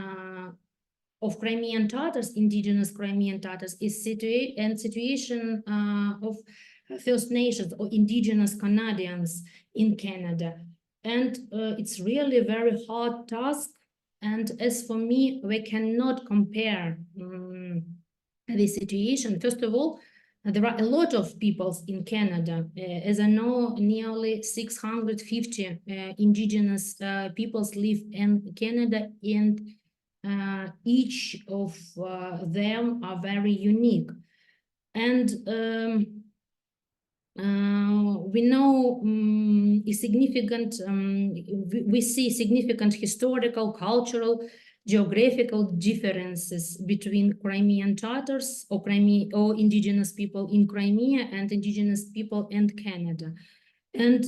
of Crimean Tatars, Indigenous Crimean Tatars, and situation of First Nations or Indigenous Canadians in Canada. And it's really a very hard task. And as for me, we cannot compare the situation. First of all, there are a lot of peoples in Canada. As I know, nearly 650 Indigenous peoples live in Canada, and each of them are very unique. And we know we see significant historical, cultural, geographical differences between Crimean Tatars or Indigenous people in Crimea and Indigenous people in Canada. And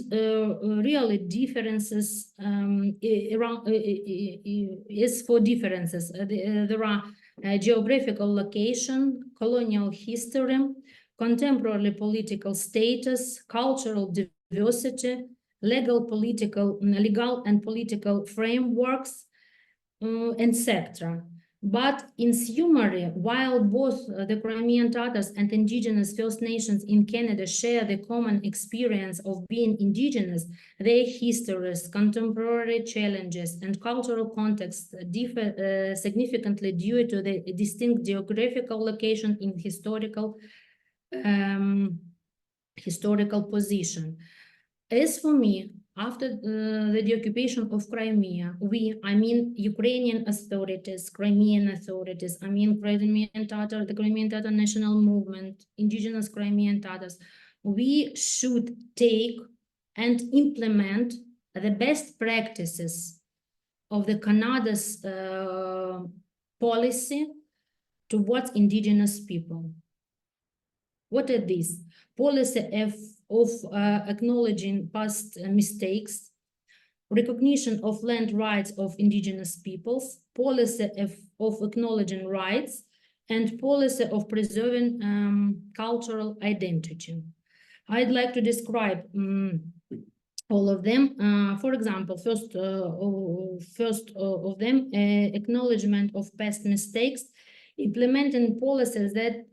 really differences is for differences. There are geographical location, colonial history, contemporary political status, cultural diversity, legal and political frameworks, etc. But in summary, while both the Crimean Tatars and Indigenous First Nations in Canada share the common experience of being Indigenous, their histories, contemporary challenges, and cultural contexts differ significantly due to the distinct geographical location in historical position. As for me, after the occupation of Crimea, I mean Ukrainian authorities, Crimean authorities, I mean the Crimean Tatar National Movement, Indigenous Crimean Tatars, we should take and implement the best practices of the Canada's policy towards Indigenous people. What are these? Policy of acknowledging past mistakes, recognition of land rights of Indigenous peoples, policy of acknowledging rights, and policy of preserving cultural identity. I'd like to describe all of them. For example, first of them, acknowledgement of past mistakes. Implementing policies that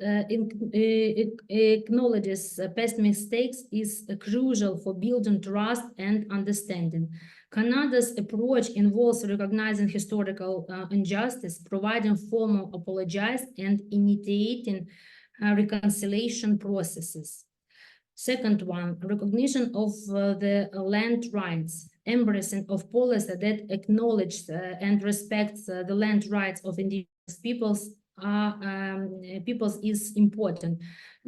acknowledges past mistakes is crucial for building trust and understanding. Canada's approach involves recognizing historical injustice, providing formal apologies, and initiating reconciliation processes. Second one, recognition of the land rights, embracing of policy that acknowledges and respects the land rights of Indigenous peoples is important.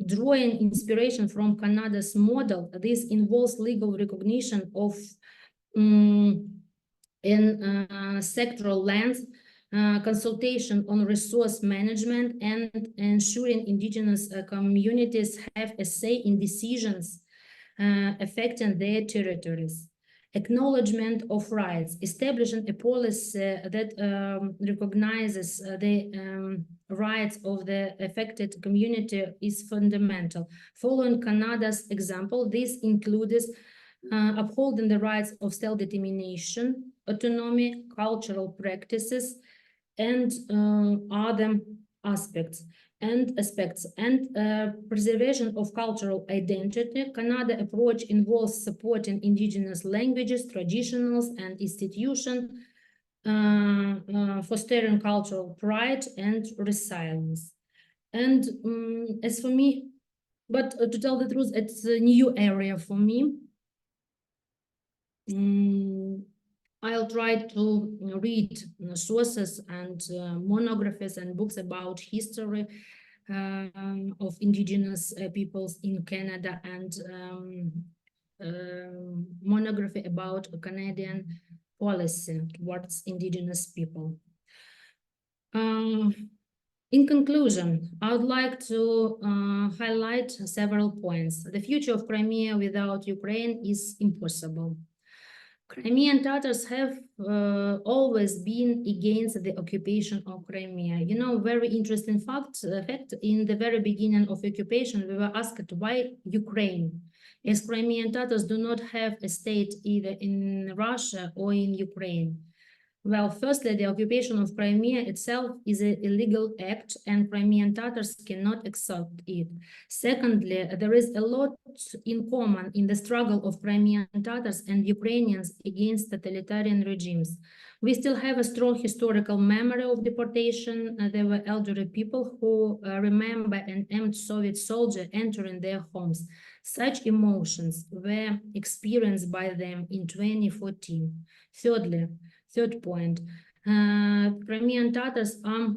Drawing inspiration from Canada's model, this involves legal recognition of in sectoral lands, consultation on resource management, and ensuring indigenous communities have a say in decisions affecting their territories. Acknowledgement of rights, establishing a policy that recognizes the rights of the affected community is fundamental. Following Canada's example, this includes upholding the rights of self-determination, autonomy, cultural practices, and other aspects and preservation of cultural identity. Canada approach involves supporting indigenous languages, traditions, and institutions, fostering cultural pride and resilience. And as for me, but to tell the truth, it's a new area for me. I'll try to read sources and monographies and books about history of indigenous peoples in Canada, and monography about Canadian policy towards indigenous people. In conclusion, I would like to highlight several points. The future of Crimea without Ukraine is impossible. Crimean Tatars have always been against the occupation of Crimea. You know, very interesting fact, in the very beginning of occupation, we were asked why Ukraine, as Crimean Tatars do not have a state either in Russia or in Ukraine. Well, firstly, the occupation of Crimea itself is an illegal act, and Crimean Tatars cannot accept it. Secondly, there is a lot in common in the struggle of Crimean Tatars and Ukrainians against totalitarian regimes. We still have a strong historical memory of deportation. There were elderly people who remember an armed Soviet soldier entering their homes. Such emotions were experienced by them in 2014. Thirdly, third point, Crimean Tatars are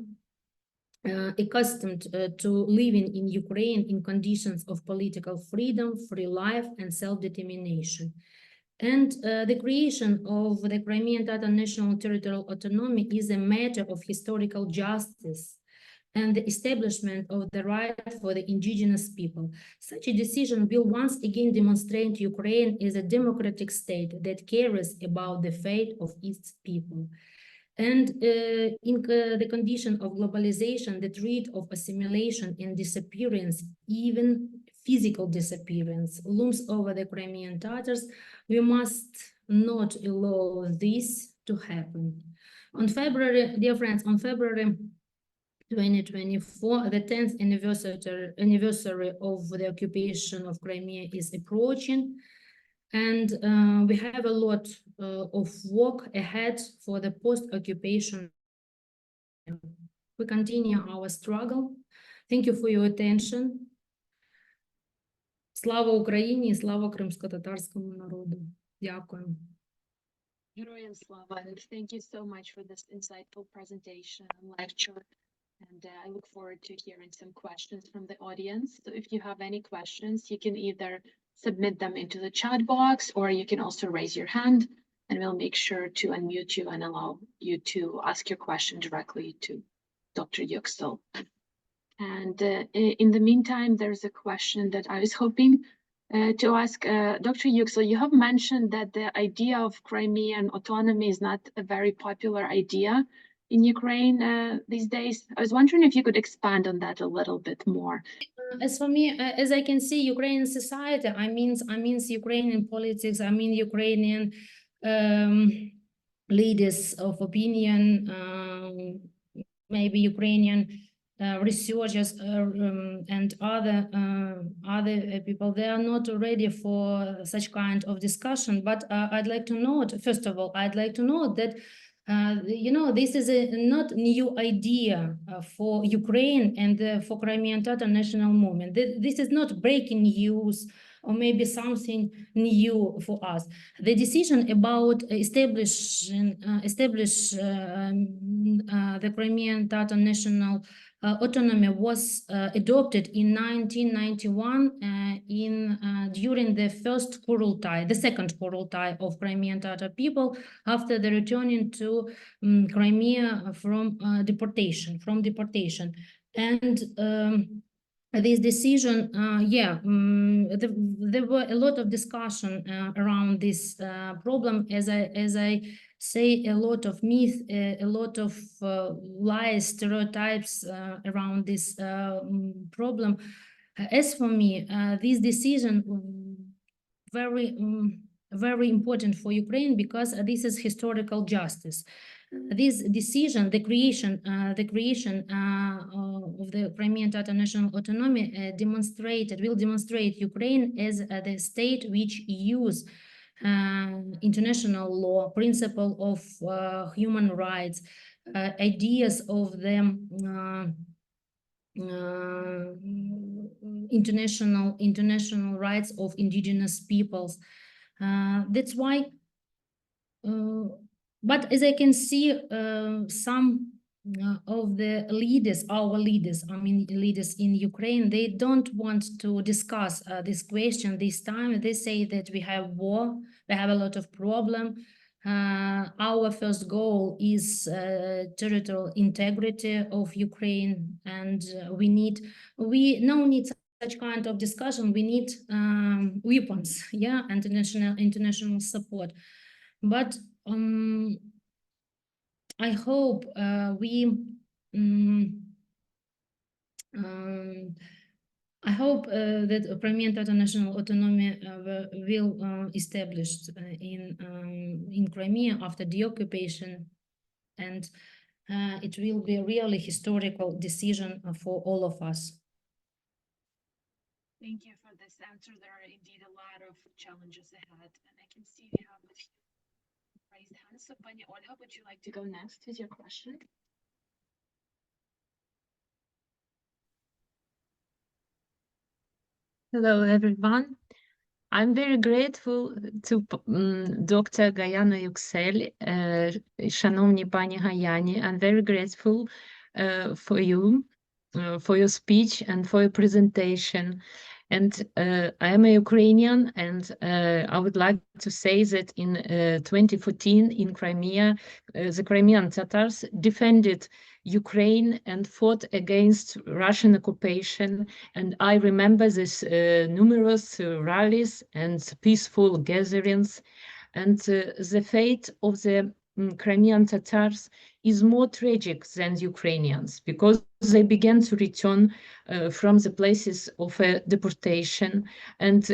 accustomed to living in Ukraine in conditions of political freedom, free life, and self-determination. And the creation of the Crimean Tatar National Territorial Autonomy is a matter of historical justice and the establishment of the right for the indigenous people. Such a decision will once again demonstrate Ukraine as a democratic state that cares about the fate of its people. And in the condition of globalization, the threat of assimilation and disappearance, even physical disappearance, looms over the Crimean Tatars. We must not allow this to happen. On February, dear friends, on February 2024, the 10th anniversary of the occupation of Crimea is approaching, and we have a lot of work ahead for the post-occupation. We continue our struggle. Thank you for your attention. Слава Україні і слава кримсько-татарському народу. Дякую. Героям слава, and thank you so much for this insightful presentation and lecture. And I look forward to hearing some questions from the audience. So if you have any questions, you can either submit them into the chat box, or you can also raise your hand, and we'll make sure to unmute you and allow you to ask your question directly to Dr. Yuksel. And in the meantime, there's a question that I was hoping to ask Dr. Yuksel. You have mentioned that the idea of Crimean autonomy is not a very popular idea in Ukraine these days. I was wondering if you could expand on that a little bit more. As for me, as I can see, Ukrainian society, I mean Ukrainian politics, I mean Ukrainian leaders of opinion, maybe Ukrainian researchers and other people, they are not ready for such kind of discussion. But I'd like to note, first of all, I'd like to note that you know, this is a not new idea for Ukraine and for Crimean Tatar national movement. This is not breaking news or maybe something new for us. The decision about establishing the Crimean Tatar national autonomy was adopted in 1991 during the second Kurultai of Crimean Tatar people after the returning to Crimea from deportation. And this decision, there were a lot of discussion around this problem. As I say, a lot of myth, a lot of lies, stereotypes around this problem. As for me, this decision very important for Ukraine because this is historical justice. This decision, the creation of the Crimean Tatar national autonomy will demonstrate Ukraine as the state which use international law, principle of human rights, ideas of the international rights of indigenous peoples. That's why. But as I can see, some of the leaders, leaders in Ukraine, they don't want to discuss this question this time. They say that we have war, we have a lot of problem. Our first goal is territorial integrity of Ukraine, and we no need such kind of discussion. We need weapons, yeah, and international support. But I hope that Crimean Tatar national autonomy will established in Crimea after the occupation, and it will be a really historical decision for all of us. Thank you for this answer. There are indeed a lot of challenges ahead, and I can see we have a few raised hands. So, Pani Olga, would you like to go next with your question? Hello, everyone. I'm very grateful to Dr. Gayana Yuksel, Шановні Pani Gayani. I'm very grateful for you, for your speech and for your presentation. And I am a Ukrainian, and I would like to say that in 2014 in Crimea, the Crimean Tatars defended Ukraine and fought against Russian occupation. And I remember this numerous rallies and peaceful gatherings. And the fate of the Crimean Tatars is more tragic than Ukrainians because they began to return from the places of deportation and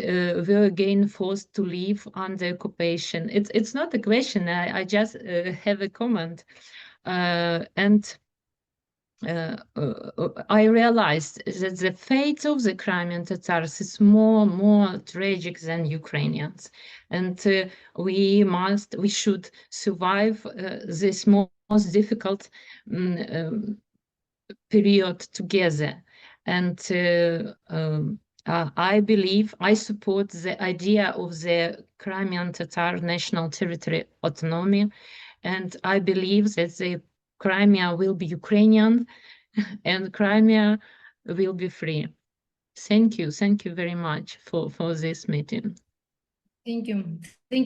were again forced to live under occupation. It's not a question, I just have a comment. I realized that the fate of the Crimean Tatars is more tragic than Ukrainians, and we should survive this most difficult period together. And I support the idea of the Crimean Tatar national territory autonomy, and I believe that the Crimea will be Ukrainian and Crimea will be free. Thank you very much for this meeting. Thank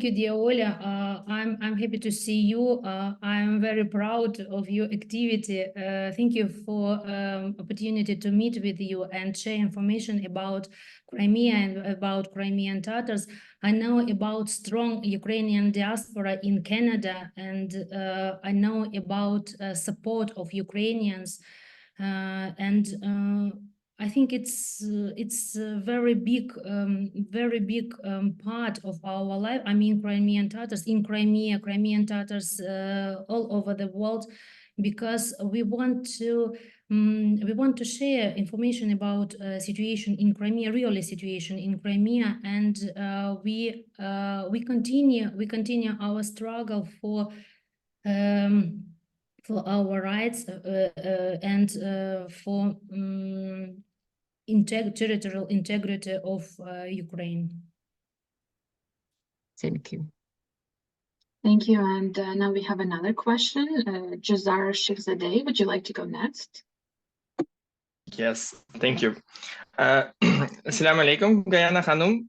you, dear Oля. I'm happy to see you. I'm very proud of your activity. Thank you for opportunity to meet with you and share information about Crimea and about Crimean Tatars. I know about strong Ukrainian diaspora in Canada, and I know about support of Ukrainians, I think it's a very big part of our life. I mean, Crimean Tatars in Crimea, Crimean Tatars all over the world, because we want to share information about situation in Crimea, really situation in Crimea, and we continue our struggle for our rights and for territorial integrity of Ukraine. Thank you. Thank you. And now we have another question. Jazar Shivzadeh, would you like to go next? Yes, thank you. Assalamu alaikum, Gayana Khanum.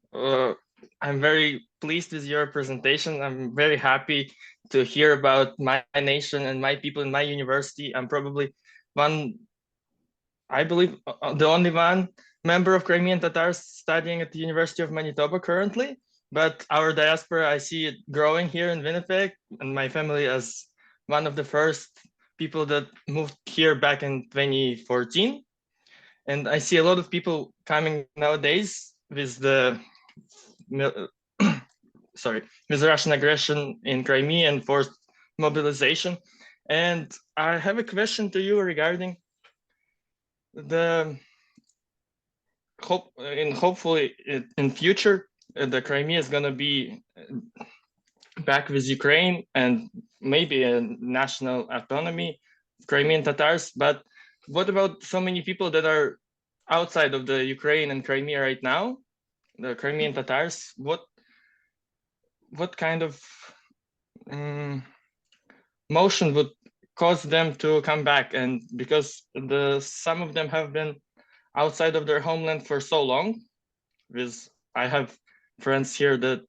I'm very pleased with your presentation. I'm very happy to hear about my nation and my people in my university. I'm probably I believe the only one member of Crimean Tatars studying at the University of Manitoba currently. But our diaspora, I see it growing here in Winnipeg, and my family as one of the first people that moved here back in 2014. And I see a lot of people coming nowadays with the with Russian aggression in Crimea and forced mobilization. And I have a question to you regarding the hopefully in future the Crimea is going to be back with Ukraine and maybe a national autonomy, Crimean Tatars. But what about so many people that are outside of the Ukraine and Crimea right now, the Crimean Tatars? What kind of motion would cause them to come back? And because some of them have been outside of their homeland for so long, because I have friends here that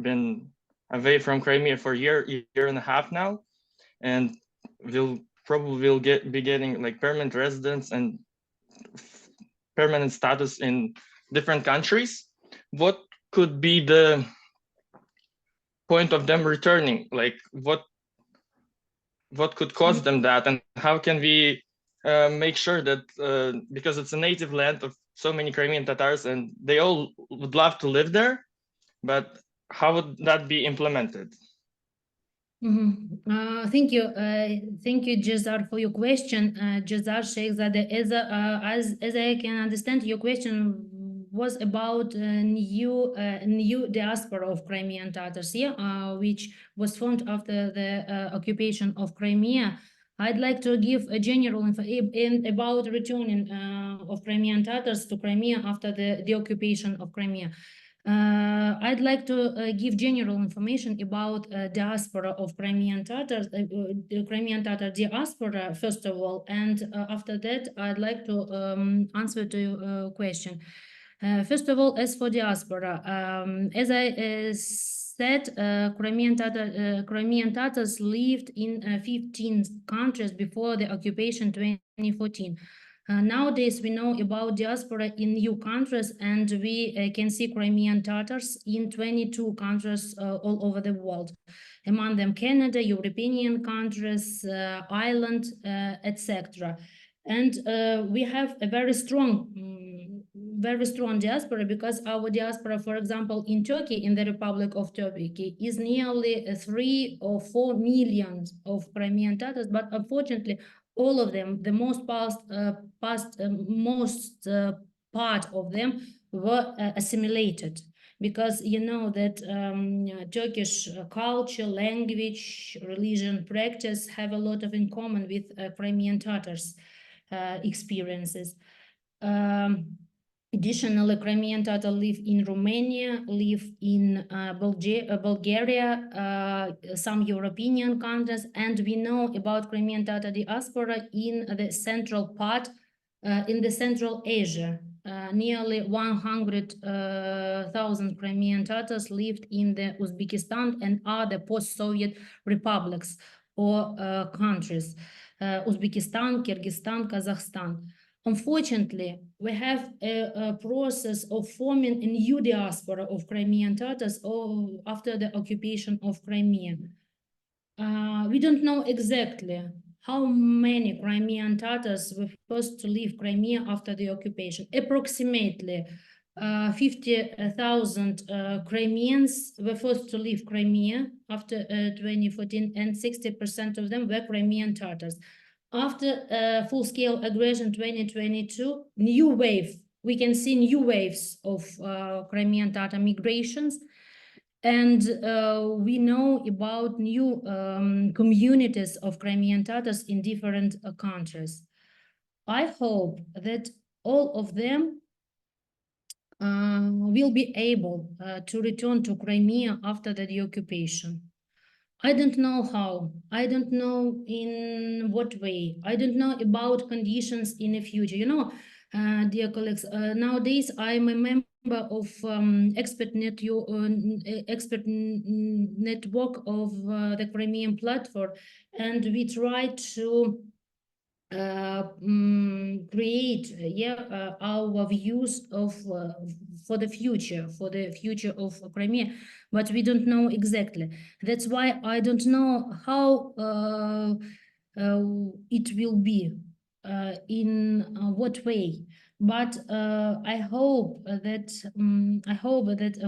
been away from Crimea for a year and a half now, and will be getting like permanent residence and permanent status in different countries. What could be the point of them returning? Like what could cause them that, and how can we make sure that because it's a native land of so many Crimean Tatars and they all would love to live there, but how would that be implemented? Thank you, Jazar, for your question. Jazar says that as I can understand, your question was about new diaspora of Crimean Tatars, which was formed after the occupation of Crimea. I'd like to give a general info about returning of Crimean Tatars to Crimea after the occupation of Crimea. I'd like to give general information about diaspora of Crimean Tatars, the Crimean Tatar diaspora, first of all, and after that, I'd like to answer to your question. First of all, as for diaspora, as I said, Crimean Tatars lived in 15 countries before the occupation 2014. Nowadays, we know about diaspora in new countries, and we can see Crimean Tatars in 22 countries all over the world. Among them, Canada, European countries, Ireland, etc. And we have a very strong diaspora, because our diaspora, for example, in Turkey, in the Republic of Turkey, is nearly 3 or 4 million of Crimean Tatars, but unfortunately, all of them, the most part of them were assimilated, because you know that Turkish culture, language, religion, practice have a lot of in common with Crimean Tatars experiences. Additionally, Crimean Tatar live in Romania, live in Bulgaria, some European countries, and we know about Crimean Tatar diaspora in the central part, in the Central Asia. Nearly 100,000 Crimean Tatars lived in the Uzbekistan and other post-Soviet republics or countries, Uzbekistan, Kyrgyzstan, Kazakhstan. Unfortunately, we have a process of forming a new diaspora of Crimean Tatars after the occupation of Crimea. We don't know exactly how many Crimean Tatars were forced to leave Crimea after the occupation. Approximately 50,000 Crimeans were forced to leave Crimea after 2014, and 60% of them were Crimean Tatars. After full-scale aggression 2022, we can see new waves of Crimean Tatar migrations, and we know about new communities of Crimean Tatars in different countries. I hope that all of them will be able to return to Crimea after the occupation. I don't know how, I don't know in what way, I don't know about conditions in the future. You know, dear colleagues, nowadays I'm a member of expert network of the Crimean platform, and we try to create our views of for the future of Crimea, but we don't know exactly. That's why I don't know how it will be, in what way. But I hope that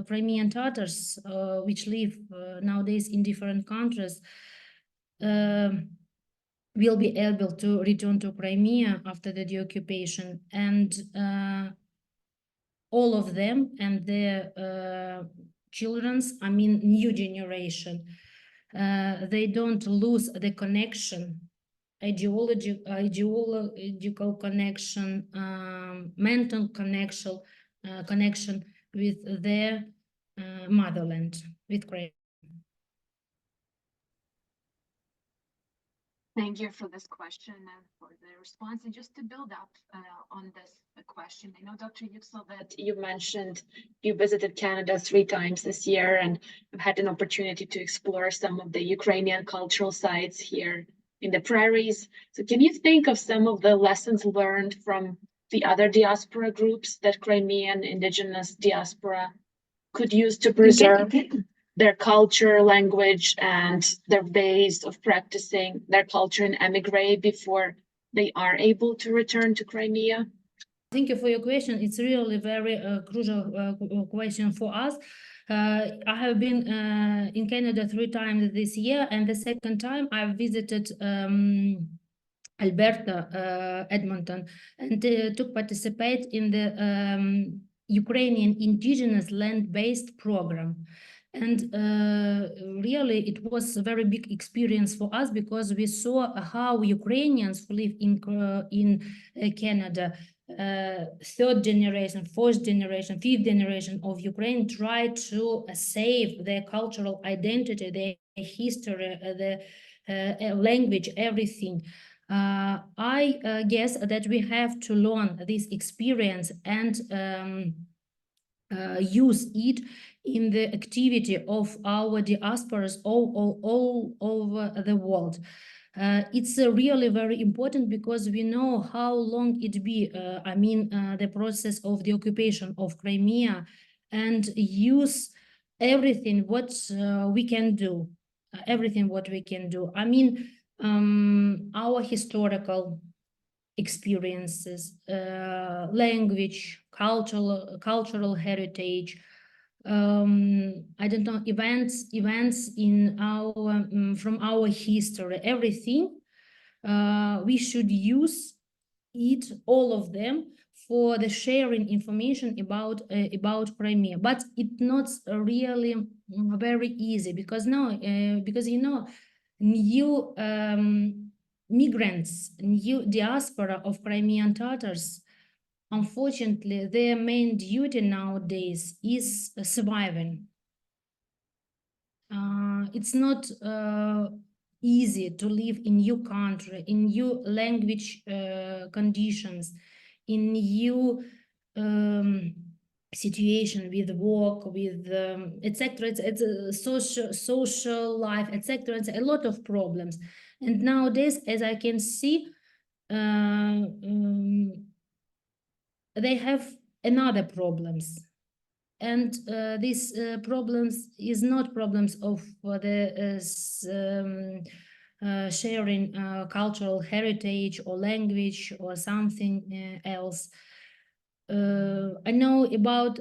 Crimean Tatars, which live nowadays in different countries, will be able to return to Crimea after the deoccupation, and all of them and their children's, I mean new generation, they don't lose the connection, ideological connection, mental connection with their motherland, with Crimea. Thank you for this question and for the response. And just to build up on this question, I know, Dr. Yuksel, that you mentioned you visited Canada 3 times this year and have had an opportunity to explore some of the Ukrainian cultural sites here in the prairies. So can you think of some of the lessons learned from the other diaspora groups that Crimean Indigenous diaspora could use to preserve their culture, language, and their ways of practicing their culture in emigre before they are able to return to Crimea? Thank you for your question. It's really very crucial question for us. I have been in Canada 3 times this year, and the second time I visited Alberta, Edmonton, and took participate in the Ukrainian Indigenous land-based program. And really, it was a very big experience for us because we saw how Ukrainians who live in Canada, 3rd generation, 4th generation, 5th generation of Ukraine, try to save their cultural identity, their history, the language, everything. I guess that we have to learn this experience and use it in the activity of our diasporas all over the world. It's really very important because we know how long it be, the process of the occupation of Crimea, and use everything what we can do, everything what we can do. I mean, our historical experiences, language, cultural heritage, I don't know, events in our from our history, everything. We should use it, all of them, for the sharing information about Crimea. But it's not really very easy because now, because you know, new migrants, new diaspora of Crimean Tatars, unfortunately, their main duty nowadays is surviving. It's not easy to live in new country, in new language conditions, in new situation with work, with etc. It's a social life, etc. It's a lot of problems. And nowadays, as I can see, they have another problems. And these problems is not problems of the sharing cultural heritage or language or something else. I know about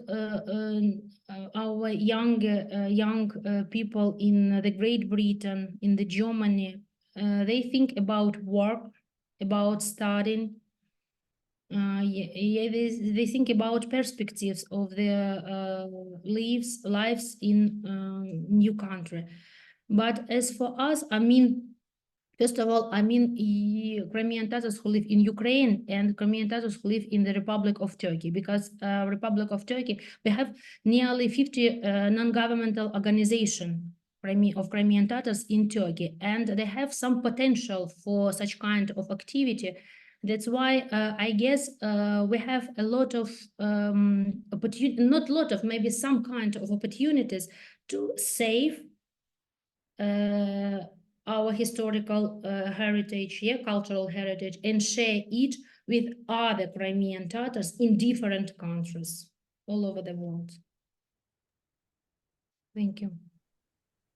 our young people in the Great Britain, in the Germany. They think about work, about studying. They think about perspectives of their lives in new country. But as for us, I mean, First of all, I mean Crimean Tatars who live in Ukraine and Crimean Tatars who live in the Republic of Turkey, because Republic of Turkey, we have nearly 50 non-governmental organizations of Crimean Tatars in Turkey, and they have some potential for such kind of activity. That's why I guess we have a lot of not a lot of, maybe some kind of opportunities to save our historical heritage, cultural heritage, and share it with other Crimean Tatars in different countries all over the world. Thank you.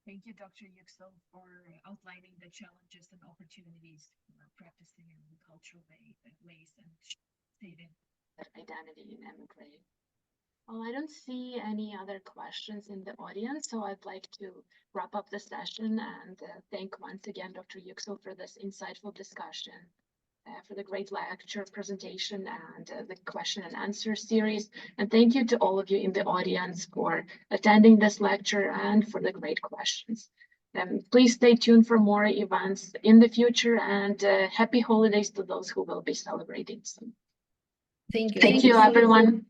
Thank you, Dr. Yuksel, for outlining the challenges and opportunities for practicing in cultural ways and saving identity in emigrating. Well, I don't see any other questions in the audience, so I'd like to wrap up the session and thank once again Dr. Yuksel for this insightful discussion, for the great lecture presentation and the question and answer series. And thank you to all of you in the audience for attending this lecture and for the great questions. Please stay tuned for more events in the future, and happy holidays to those who will be celebrating soon. Thank you. Thank you, everyone.